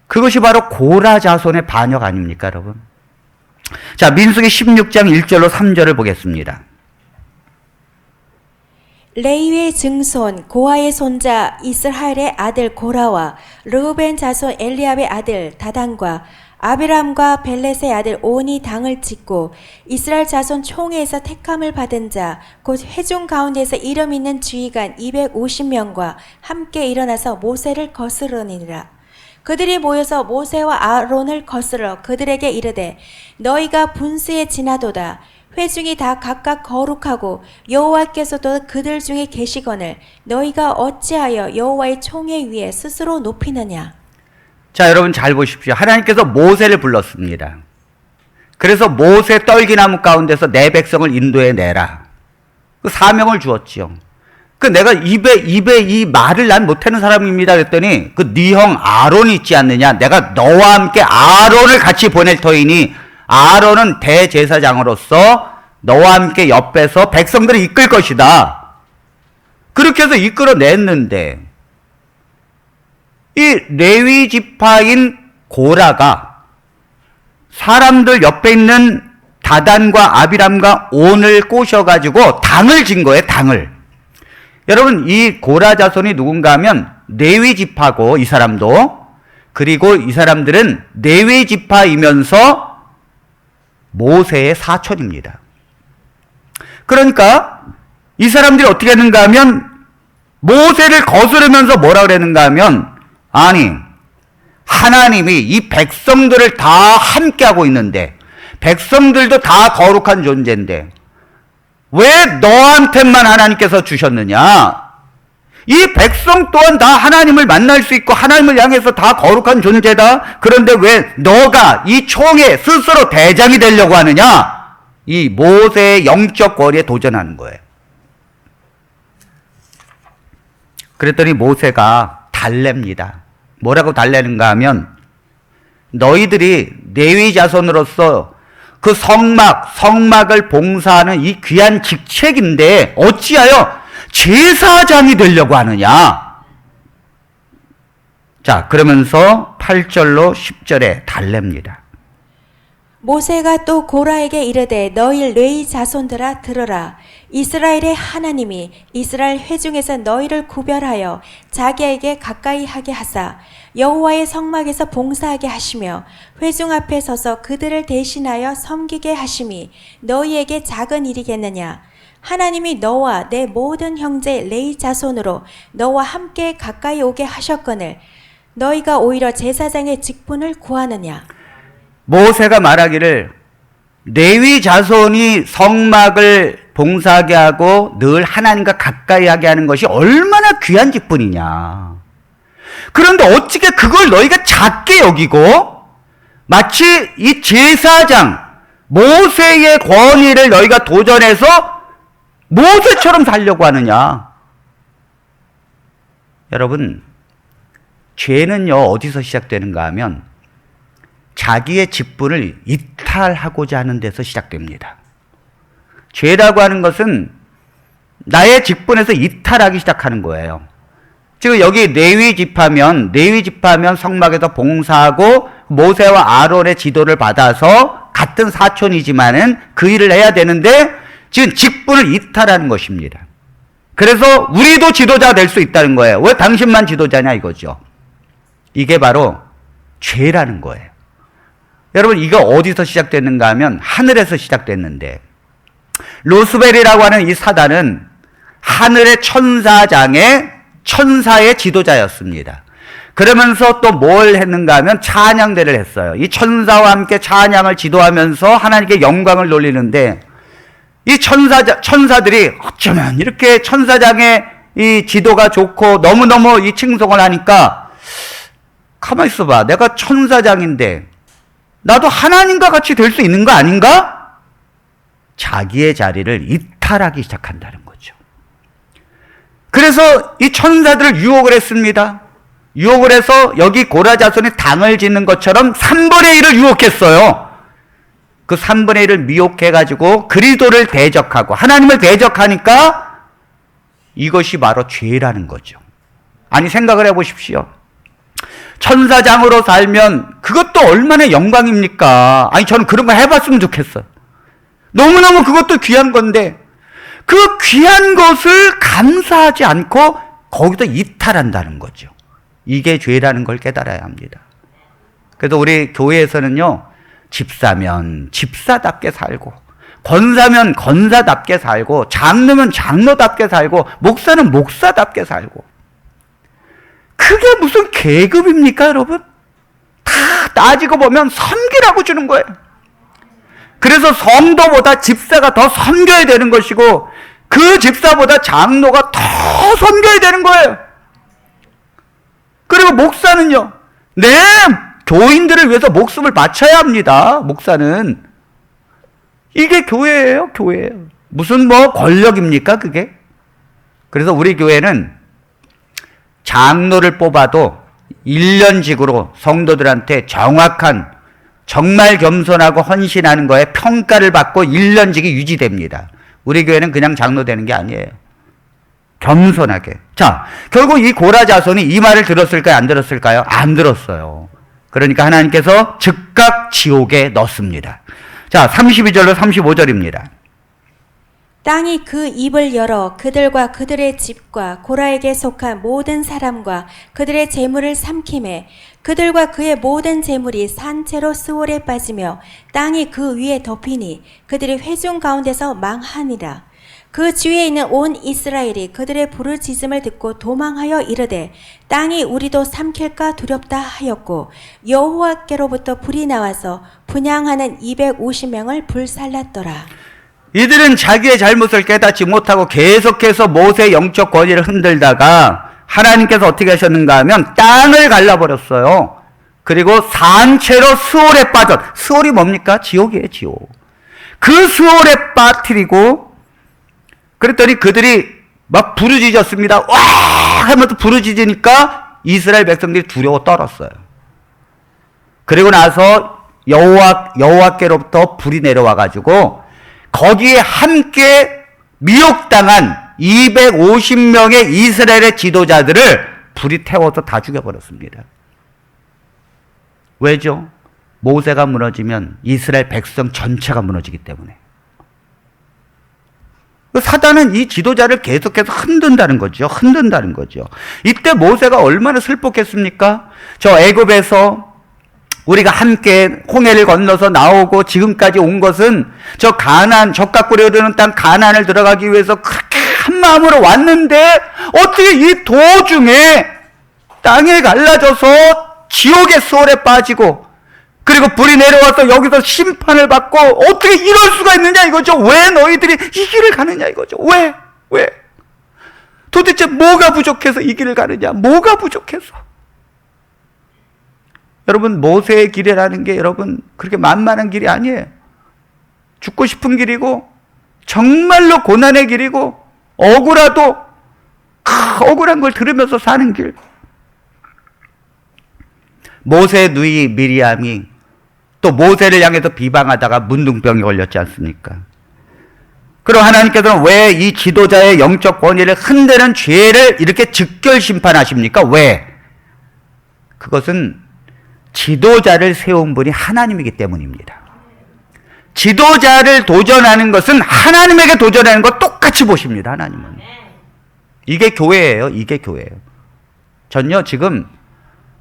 그것이 바로 고라 자손의 반역 아닙니까, 여러분? 자, 민수기 16장 1절로 3절을 보겠습니다. 레위의 증손 고아의 손자 이스라엘의 아들 고라와 르우벤 자손 엘리압의 아들 다단과 아비람과 벨렛의 아들 온이 당을 짓고 이스라엘 자손 총회에서 택함을 받은 자 곧 회중 가운데서 이름 있는 지휘관 250명과 함께 일어나서 모세를 거스르니라. 그들이 모여서 모세와 아론을 거스러 그들에게 이르되, 너희가 분수에 지나도다. 회중이 다 각각 거룩하고 여호와께서도 그들 중에 계시거늘 너희가 어찌하여 여호와의 총회 위에 스스로 높이느냐. 자, 여러분 잘 보십시오. 하나님께서 모세를 불렀습니다. 그래서 모세 떨기나무 가운데서 내 백성을 인도해 내라. 그 사명을 주었지요. 내가 입에 이 말을 난 못하는 사람입니다 그랬더니, 네 형 아론이 있지 않느냐. 내가 너와 함께 아론을 같이 보낼 터이니 아론은 대제사장으로서 너와 함께 옆에서 백성들을 이끌 것이다. 그렇게 해서 이끌어냈는데, 이 레위 지파인 고라가 사람들 옆에 있는 다단과 아비람과 온을 꼬셔가지고 당을 진 거예요, 당을. 여러분, 이 고라 자손이 누군가 하면 레위 지파고, 이 사람도. 그리고 이 사람들은 레위 지파이면서 모세의 사촌입니다. 그러니까 이 사람들이 어떻게 했는가 하면 모세를 거스르면서 뭐라 그랬는가 하면, 아니, 하나님이 이 백성들을 다 함께하고 있는데, 백성들도 다 거룩한 존재인데 왜 너한테만 하나님께서 주셨느냐? 이 백성 또한 다 하나님을 만날 수 있고 하나님을 향해서 다 거룩한 존재다. 그런데 왜 너가 이 총에 스스로 대장이 되려고 하느냐? 이 모세의 영적 권위에 도전하는 거예요. 그랬더니 모세가 달랩니다. 뭐라고 달래는가 하면, 너희들이 레위 자손으로서 그 성막을 봉사하는 이 귀한 직책인데 어찌하여 제사장이 되려고 하느냐? 자, 그러면서 8절로 10절에 달랩니다. 모세가 또 고라에게 이르되 너희 레위 자손들아 들으라. 이스라엘의 하나님이 이스라엘 회중에서 너희를 구별하여 자기에게 가까이 하게 하사 여호와의 성막에서 봉사하게 하시며 회중 앞에 서서 그들을 대신하여 섬기게 하심이 너희에게 작은 일이겠느냐? 하나님이 너와 내 모든 형제 레위 자손으로 너와 함께 가까이 오게 하셨거늘 너희가 오히려 제사장의 직분을 구하느냐? 모세가 말하기를 레위 자손이 성막을 봉사하게 하고 늘 하나님과 가까이 하게 하는 것이 얼마나 귀한 직분이냐. 그런데 어찌게 그걸 너희가 작게 여기고 마치 이 제사장 모세의 권위를 너희가 도전해서 모세처럼 살려고 하느냐. 여러분, 죄는요 어디서 시작되는가 하면 자기의 직분을 이탈하고자 하는 데서 시작됩니다. 죄라고 하는 것은 나의 직분에서 이탈하기 시작하는 거예요. 지금 여기 레위 지파면 성막에서 봉사하고 모세와 아론의 지도를 받아서 같은 사촌이지만은 그 일을 해야 되는데 지금 직분을 이탈하는 것입니다. 그래서 우리도 지도자가 될 수 있다는 거예요. 왜 당신만 지도자냐 이거죠. 이게 바로 죄라는 거예요. 여러분, 이거 어디서 시작됐는가 하면 하늘에서 시작됐는데, 루스벨이라고 하는 이 사단은 하늘의 천사의 지도자였습니다. 그러면서 또 뭘 했는가 하면 찬양대를 했어요. 이 천사와 함께 찬양을 지도하면서 하나님께 영광을 돌리는데, 이 천사들이 어쩌면 이렇게 천사장의 이 지도가 좋고 너무너무 이 칭송을 하니까, 가만히 있어봐, 내가 천사장인데 나도 하나님과 같이 될 수 있는 거 아닌가? 자기의 자리를 이탈하기 시작한다는 거죠. 그래서 이 천사들을 유혹을 했습니다. 유혹을 해서 여기 고라 자손이 당을 짓는 것처럼 3분의 1을 유혹했어요. 그 3분의 1을 미혹해가지고 그리스도를 대적하고 하나님을 대적하니까 이것이 바로 죄라는 거죠. 아니, 생각을 해보십시오. 천사장으로 살면 그것도 얼마나 영광입니까? 아니, 저는 그런 거 해봤으면 좋겠어요. 너무너무 그것도 귀한 건데 그 귀한 것을 감사하지 않고 거기서 이탈한다는 거죠. 이게 죄라는 걸 깨달아야 합니다. 그래서 우리 교회에서는요, 집사면 집사답게 살고, 권사면 권사답게 살고, 장로면 장로답게 살고, 목사는 목사답게 살고. 그게 무슨 계급입니까, 여러분? 다 따지고 보면 섬기라고 주는 거예요. 그래서 성도보다 집사가 더 섬겨야 되는 것이고, 그 집사보다 장로가 더 섬겨야 되는 거예요. 그리고 목사는요, 교인들을 위해서 목숨을 바쳐야 합니다. 목사는. 이게 교회예요, 교회예요. 무슨 권력입니까, 그게? 그래서 우리 교회는 장로를 뽑아도 1년직으로 성도들한테 정확한, 정말 겸손하고 헌신하는 거에 평가를 받고 1년직이 유지됩니다. 우리 교회는 그냥 장로 되는 게 아니에요. 겸손하게. 자, 결국 이 고라 자손이 이 말을 들었을까요? 안 들었을까요? 안 들었어요. 그러니까 하나님께서 즉각 지옥에 넣습니다. 자, 32절로 35절입니다. 땅이 그 입을 열어 그들과 그들의 집과 고라에게 속한 모든 사람과 그들의 재물을 삼키매 그들과 그의 모든 재물이 산채로 스올에 빠지며 땅이 그 위에 덮이니 그들이 회중 가운데서 망하니라. 그 주위에 있는 온 이스라엘이 그들의 부르짖음을 듣고 도망하여 이르되 땅이 우리도 삼킬까 두렵다 하였고 여호와께로부터 불이 나와서 분향하는 250명을 불살랐더라. 이들은 자기의 잘못을 깨닫지 못하고 계속해서 모세의 영적 권위를 흔들다가 하나님께서 어떻게 하셨는가 하면 땅을 갈라버렸어요. 그리고 산채로 스올에 스올이 뭡니까? 지옥이에요, 지옥. 그 스올에 빠뜨리고 그랬더니 그들이 막 부르짖었습니다. 와! 하면서 부르짖으니까 이스라엘 백성들이 두려워 떨었어요. 그리고 나서 여호와께로부터 불이 내려와가지고 거기에 함께 미혹당한 250명의 이스라엘의 지도자들을 불이 태워서 다 죽여버렸습니다. 왜죠? 모세가 무너지면 이스라엘 백성 전체가 무너지기 때문에. 사단은 이 지도자를 계속해서 흔든다는 거죠. 흔든다는 거죠. 이때 모세가 얼마나 슬펐겠습니까? 저 애굽에서 우리가 함께 홍해를 건너서 나오고 지금까지 온 것은 저 가나안, 젖과 꿀이 흐르는 땅 가나안을 들어가기 위해서 그렇게 한 마음으로 왔는데 어떻게 이 도중에 땅에 갈라져서 지옥의 수월에 빠지고 그리고 불이 내려와서 여기서 심판을 받고 어떻게 이럴 수가 있느냐 이거죠. 왜 너희들이 이 길을 가느냐 이거죠. 왜? 도대체 뭐가 부족해서 이 길을 가느냐? 뭐가 부족해서? 여러분, 모세의 길이라는 게 여러분 그렇게 만만한 길이 아니에요. 죽고 싶은 길이고 정말로 고난의 길이고 억울하도 억울한 걸 들으면서 사는 길. 모세의 누이 미리암이 또 모세를 향해서 비방하다가 문둥병에 걸렸지 않습니까? 그럼 하나님께서는 왜 이 지도자의 영적 권위를 흔드는 죄를 이렇게 즉결 심판하십니까? 왜? 그것은 지도자를 세운 분이 하나님이기 때문입니다. 지도자를 도전하는 것은 하나님에게 도전하는 것 똑같이 보십니다. 하나님은. 이게 교회예요. 이게 교회예요. 전요 지금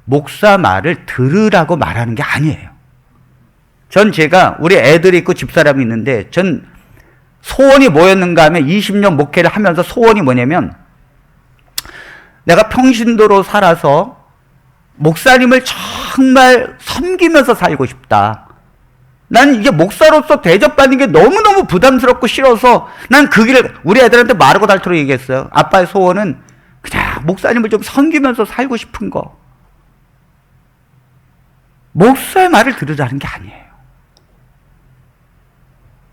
목사 말을 들으라고 말하는 게 아니에요. 제가 우리 애들이 있고 집사람이 있는데 전 소원이 뭐였는가 하면 20년 목회를 하면서 소원이 뭐냐면 내가 평신도로 살아서 목사님을 정말 섬기면서 살고 싶다. 난 이게 목사로서 대접받는 게 너무너무 부담스럽고 싫어서 난 그 길을 우리 애들한테 마르고 닳도록 얘기했어요. 아빠의 소원은 그냥 목사님을 좀 섬기면서 살고 싶은 거. 목사의 말을 들으라는 게 아니에요.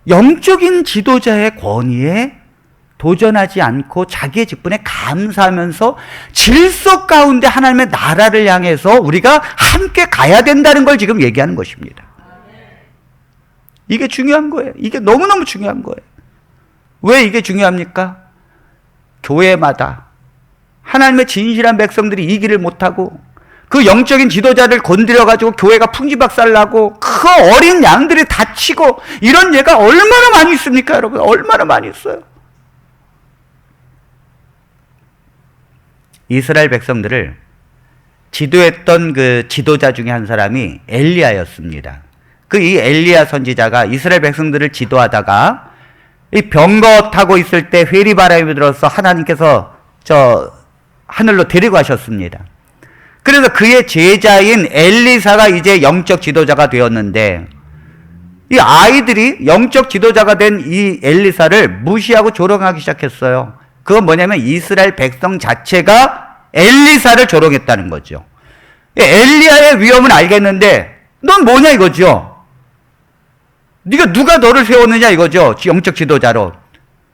영적인 지도자의 권위에 도전하지 않고 자기의 직분에 감사하면서 질서 가운데 하나님의 나라를 향해서 우리가 함께 가야 된다는 걸 지금 얘기하는 것입니다. 이게 중요한 거예요. 이게 너무너무 중요한 거예요. 왜 이게 중요합니까? 교회마다 하나님의 진실한 백성들이 이 길을 못하고 그 영적인 지도자를 건드려가지고 교회가 풍지박살나고 그 어린 양들이 다치고 이런 예가 얼마나 많이 있습니까, 여러분? 얼마나 많이 있어요. 이스라엘 백성들을 지도했던 그 지도자 중에 한 사람이 엘리야였습니다. 이 엘리야 선지자가 이스라엘 백성들을 지도하다가 이 병거 타고 있을 때 회리바람이 들어서 하나님께서 저 하늘로 데리고 가셨습니다. 그래서 그의 제자인 엘리사가 이제 영적 지도자가 되었는데 이 아이들이 영적 지도자가 된 이 엘리사를 무시하고 조롱하기 시작했어요. 그건 뭐냐면 이스라엘 백성 자체가 엘리사를 조롱했다는 거죠. 엘리야의 위험은 알겠는데 넌 뭐냐 이거죠. 네가 누가 너를 세웠느냐 이거죠. 영적 지도자로.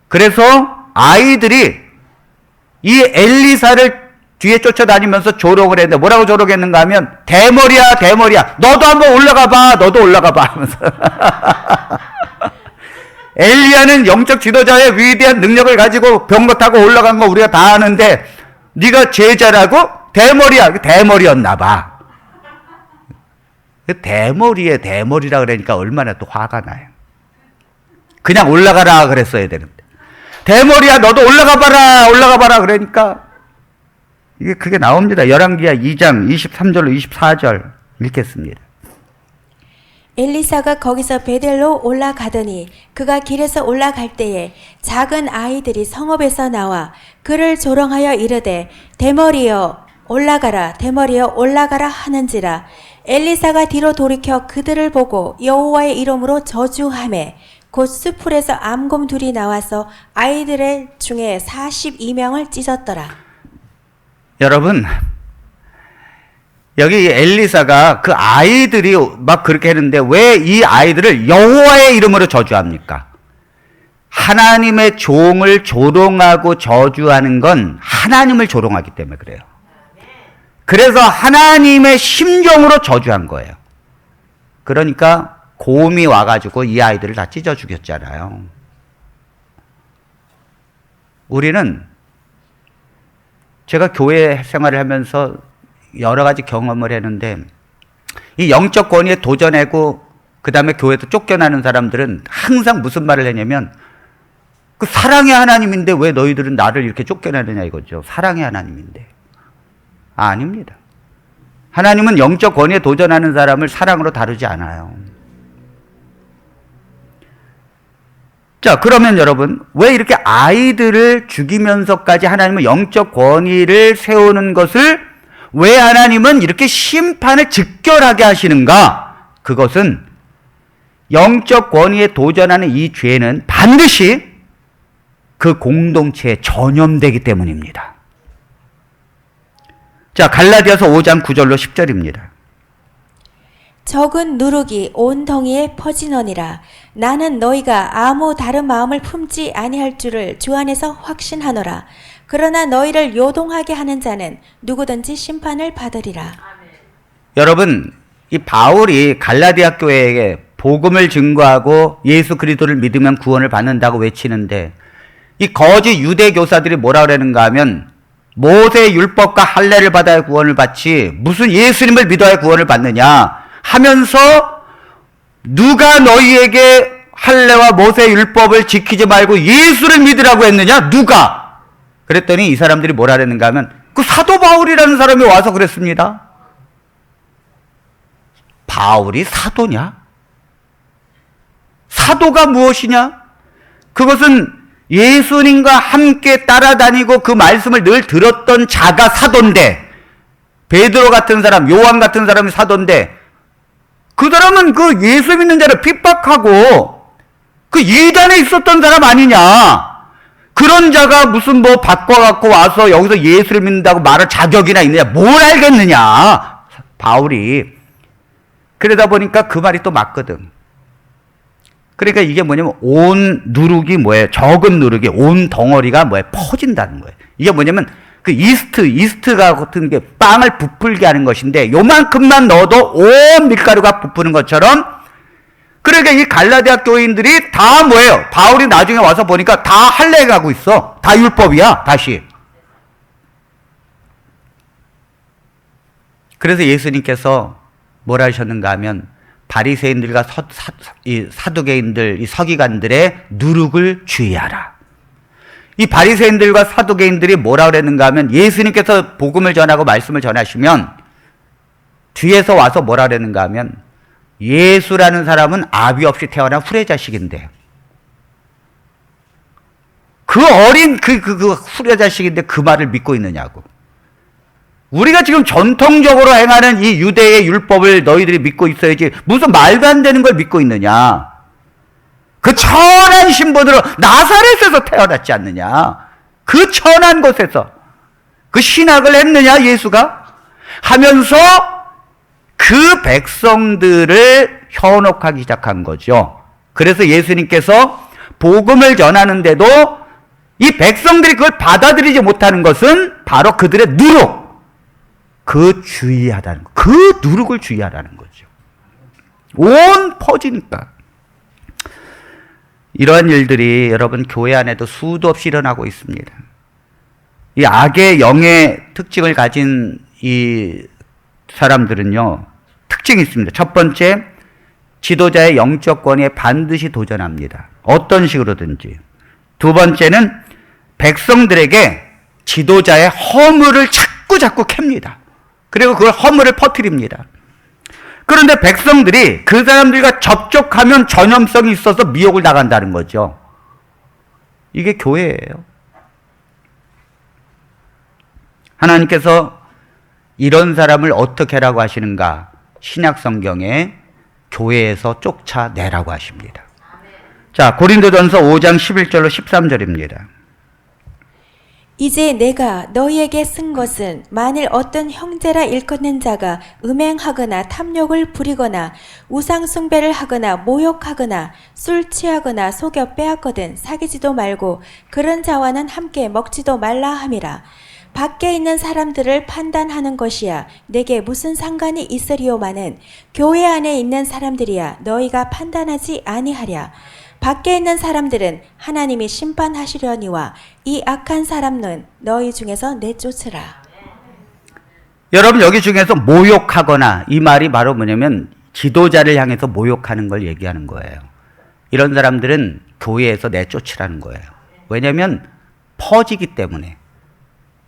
그래서 아이들이 이 엘리사를 뒤에 쫓아다니면서 조롱을 했는데 뭐라고 조롱했는가 하면 대머리야 너도 한번 올라가 봐 너도 올라가 봐 하면서 엘리야는 영적 지도자의 위대한 능력을 가지고 병거 타고 올라간 거 우리가 다 아는데 네가 제자라고? 대머리였나 봐. 대머리라 그러니까 얼마나 또 화가 나요. 그냥 올라가라 그랬어야 되는데. 대머리야 너도 올라가 봐라 그러니까 이게 그게 나옵니다. 열왕기하 2장 23절로 24절 읽겠습니다. 엘리사가 거기서 베델로 올라가더니 그가 길에서 올라갈 때에 작은 아이들이 성읍에서 나와 그를 조롱하여 이르되 대머리여 올라가라 하는지라. 엘리사가 뒤로 돌이켜 그들을 보고 여호와의 이름으로 저주하매 곧 수풀에서 암곰 둘이 나와서 아이들의 중에 42명을 찢었더라. 여러분, 여기 엘리사가 그 아이들이 막 그렇게 했는데 왜 이 아이들을 여호와의 이름으로 저주합니까? 하나님의 종을 조롱하고 저주하는 건 하나님을 조롱하기 때문에 그래요. 그래서 하나님의 심정으로 저주한 거예요. 그러니까 곰이 와가지고 이 아이들을 다 찢어 죽였잖아요. 우리는 제가 교회 생활을 하면서 여러 가지 경험을 했는데 이 영적 권위에 도전하고 그 다음에 교회에서 쫓겨나는 사람들은 항상 무슨 말을 했냐면 그 사랑의 하나님인데 왜 너희들은 나를 이렇게 쫓겨나느냐 이거죠. 사랑의 하나님인데. 아닙니다. 하나님은 영적 권위에 도전하는 사람을 사랑으로 다루지 않아요. 자, 그러면 여러분, 왜 이렇게 아이들을 죽이면서까지 하나님은 영적 권위를 세우는 것을 왜 하나님은 이렇게 심판을 직결하게 하시는가? 그것은 영적 권위에 도전하는 이 죄는 반드시 그 공동체에 전염되기 때문입니다. 자, 갈라디아서 5장 9절로 10절입니다. 적은 누룩이 온 덩이에 퍼지너니라. 나는 너희가 아무 다른 마음을 품지 아니할 줄을 주 안에서 확신하노라. 그러나 너희를 요동하게 하는 자는 누구든지 심판을 받으리라. 여러분, 이 바울이 갈라디아 교회에게 복음을 증거하고 예수 그리스도를 믿으면 구원을 받는다고 외치는데 이 거짓 유대 교사들이 뭐라 그러는가 하면 모세 율법과 할례를 받아야 구원을 받지 무슨 예수님을 믿어야 구원을 받느냐 하면서 누가 너희에게 할례와 모세 율법을 지키지 말고 예수를 믿으라고 했느냐? 누가? 그랬더니 이 사람들이 뭐라 그랬는가 하면 그 사도 바울이라는 사람이 와서 그랬습니다. 바울이 사도냐? 사도가 무엇이냐? 그것은 예수님과 함께 따라다니고 그 말씀을 늘 들었던 자가 사도인데 베드로 같은 사람, 요한 같은 사람이 사도인데 그 사람은 그 예수 믿는 자를 핍박하고 그 이단에 있었던 사람 아니냐. 그런 자가 무슨 뭐 바꿔갖고 와서 여기서 예수를 믿는다고 말할 자격이나 있느냐. 뭘 알겠느냐. 바울이. 그러다 보니까 그 말이 또 맞거든. 그러니까 이게 뭐냐면 온 누룩이 뭐예요? 적은 누룩이 온 덩어리가 뭐예요? 퍼진다는 거예요. 이게 뭐냐면 그 이스트가 같은 게 빵을 부풀게 하는 것인데 요만큼만 넣어도 온 밀가루가 부푸는 것처럼 그러니까 이 갈라디아 교인들이 다 뭐예요? 바울이 나중에 와서 보니까 다 할례 가고 있어. 다 율법이야. 다시. 그래서 예수님께서 뭐라 하셨는가 하면 바리새인들과 사두개인들, 이 서기관들의 누룩을 주의하라. 이 바리새인들과 사두개인들이 뭐라 그랬는가 하면 예수님께서 복음을 전하고 말씀을 전하시면 뒤에서 와서 뭐라 그랬는가 하면 예수라는 사람은 아비 없이 태어난 후레자식인데 그 어린 그 후레자식인데 그 말을 믿고 있느냐고. 우리가 지금 전통적으로 행하는 이 유대의 율법을 너희들이 믿고 있어야지 무슨 말도 안 되는 걸 믿고 있느냐. 그 천한 신분으로 나사렛에서 태어났지 않느냐. 그 천한 곳에서 그 신학을 했느냐 예수가 하면서 그 백성들을 현혹하기 시작한 거죠. 그래서 예수님께서 복음을 전하는데도 이 백성들이 그걸 받아들이지 못하는 것은 바로 그들의 누룩, 그 주의하다는 거, 그 누룩을 주의하라는 거죠. 온 퍼지니까. 이러한 일들이 여러분 교회 안에도 수도 없이 일어나고 있습니다. 이 악의 영의 특징을 가진 이 사람들은요, 특징이 있습니다. 첫 번째, 지도자의 영적 권위에 반드시 도전합니다. 어떤 식으로든지. 두 번째는 백성들에게 지도자의 허물을 자꾸 캡니다. 그리고 그걸 허물을 퍼뜨립니다. 그런데 백성들이 그 사람들과 접촉하면 전염성이 있어서 미혹을 당한다는 거죠. 이게 교회예요. 하나님께서 이런 사람을 어떻게 하라고 하시는가? 신약 성경에 교회에서 쫓아내라고 하십니다. 자, 고린도전서 5장 11절로 13절입니다. 이제 내가 너희에게 쓴 것은 만일 어떤 형제라 일컫는 자가 음행하거나 탐욕을 부리거나 우상숭배를 하거나 모욕하거나 술 취하거나 속여 빼앗거든 사귀지도 말고 그런 자와는 함께 먹지도 말라 함이라. 밖에 있는 사람들을 판단하는 것이야 내게 무슨 상관이 있으리요마는 교회 안에 있는 사람들이야 너희가 판단하지 아니하랴. 밖에 있는 사람들은 하나님이 심판하시려니와 이 악한 사람은 너희 중에서 내쫓으라. 여러분, 여기 중에서 모욕하거나, 이 말이 바로 뭐냐면 지도자를 향해서 모욕하는 걸 얘기하는 거예요. 이런 사람들은 교회에서 내쫓으라는 거예요. 왜냐하면 퍼지기 때문에.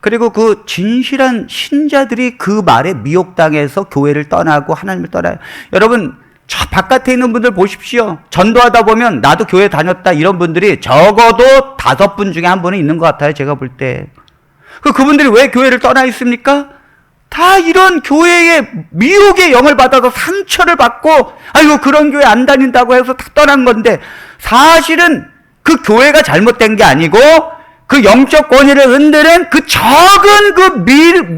그리고 그 진실한 신자들이 그 말에 미혹당해서 교회를 떠나고 하나님을 떠나요. 여러분, 저 바깥에 있는 분들 보십시오. 전도하다 보면 나도 교회 다녔다 이런 분들이 적어도 5분 중에 한 분은 있는 것 같아요. 제가 볼 때. 그분들이 왜 교회를 떠나 있습니까? 다 이런 교회의 미혹의 영을 받아서 상처를 받고 아이고 그런 교회 안 다닌다고 해서 다 떠난 건데, 사실은 그 교회가 잘못된 게 아니고 그 영적 권위를 흔드는 그 적은 그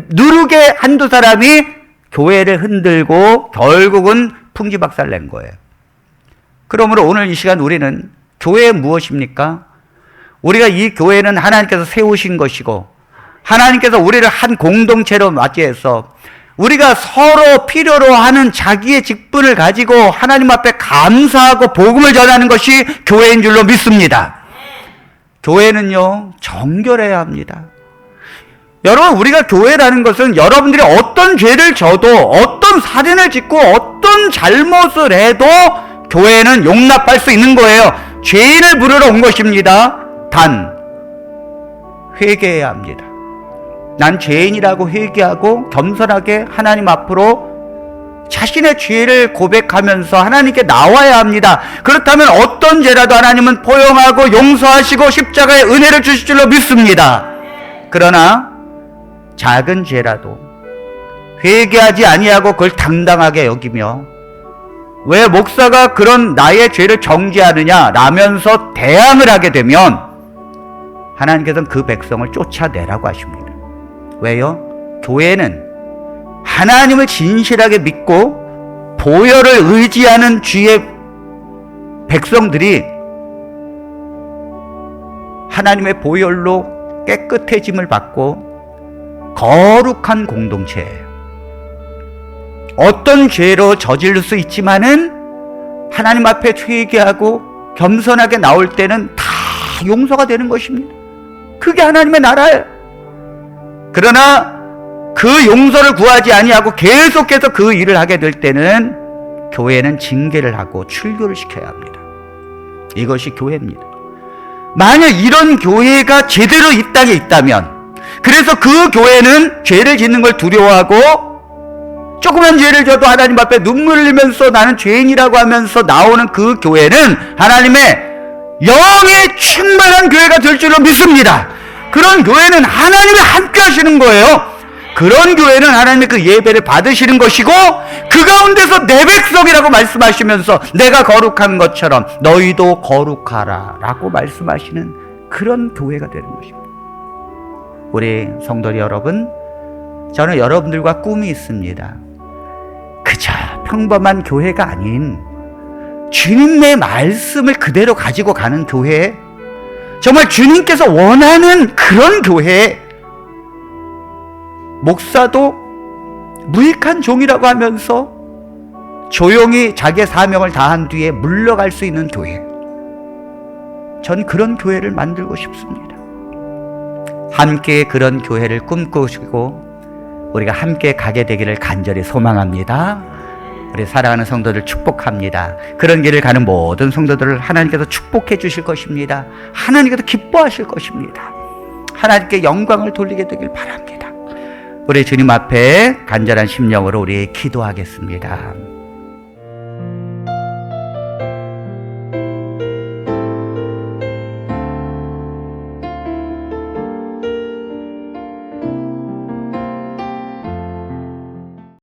누르게 한두 사람이 교회를 흔들고 결국은 풍지박살 낸 거예요. 그러므로 오늘 이 시간 우리는 교회에 무엇입니까? 우리가 이 교회는 하나님께서 세우신 것이고 하나님께서 우리를 한 공동체로 맞이해서 우리가 서로 필요로 하는 자기의 직분을 가지고 하나님 앞에 감사하고 복음을 전하는 것이 교회인 줄로 믿습니다. 교회는요, 정결해야 합니다. 여러분, 우리가 교회라는 것은 여러분들이 어떤 죄를 져도 어떤 살인을 짓고 어떤 잘못을 해도 교회는 용납할 수 있는 거예요. 죄인을 부르러 온 것입니다. 단 회개해야 합니다. 난 죄인이라고 회개하고 겸손하게 하나님 앞으로 자신의 죄를 고백하면서 하나님께 나와야 합니다. 그렇다면 어떤 죄라도 하나님은 포용하고 용서하시고 십자가의 은혜를 주실 줄로 믿습니다. 그러나 작은 죄라도 회개하지 아니하고 그걸 당당하게 여기며 왜 목사가 그런 나의 죄를 정죄하느냐 라면서 대항을 하게 되면 하나님께서는 그 백성을 쫓아내라고 하십니다. 왜요? 교회는 하나님을 진실하게 믿고 보혈을 의지하는 주의 백성들이 하나님의 보혈로 깨끗해짐을 받고 거룩한 공동체예요. 어떤 죄로 저질 수 있지만은 하나님 앞에 회개하고 겸손하게 나올 때는 다 용서가 되는 것입니다. 그게 하나님의 나라예요. 그러나 그 용서를 구하지 아니하고 계속해서 그 일을 하게 될 때는 교회는 징계를 하고 출교를 시켜야 합니다. 이것이 교회입니다. 만약 이런 교회가 제대로 이 땅에 있다면, 그래서 그 교회는 죄를 짓는 걸 두려워하고 조그만 죄를 져도 하나님 앞에 눈물 흘리면서 나는 죄인이라고 하면서 나오는 그 교회는 하나님의 영에 충만한 교회가 될 줄로 믿습니다. 그런 교회는 하나님이 함께 하시는 거예요. 그런 교회는 하나님의 그 예배를 받으시는 것이고 그 가운데서 내 백성이라고 말씀하시면서 내가 거룩한 것처럼 너희도 거룩하라 라고 말씀하시는 그런 교회가 되는 것입니다. 우리 성도 여러분, 저는 여러분들과 꿈이 있습니다. 그저 평범한 교회가 아닌 주님의 말씀을 그대로 가지고 가는 교회, 정말 주님께서 원하는 그런 교회, 목사도 무익한 종이라고 하면서 조용히 자기의 사명을 다한 뒤에 물러갈 수 있는 교회, 전 그런 교회를 만들고 싶습니다. 함께 그런 교회를 꿈꾸시고 우리가 함께 가게 되기를 간절히 소망합니다. 우리 사랑하는 성도들 축복합니다. 그런 길을 가는 모든 성도들을 하나님께서 축복해 주실 것입니다. 하나님께서 기뻐하실 것입니다. 하나님께 영광을 돌리게 되길 바랍니다. 우리 주님 앞에 간절한 심령으로 우리 기도하겠습니다.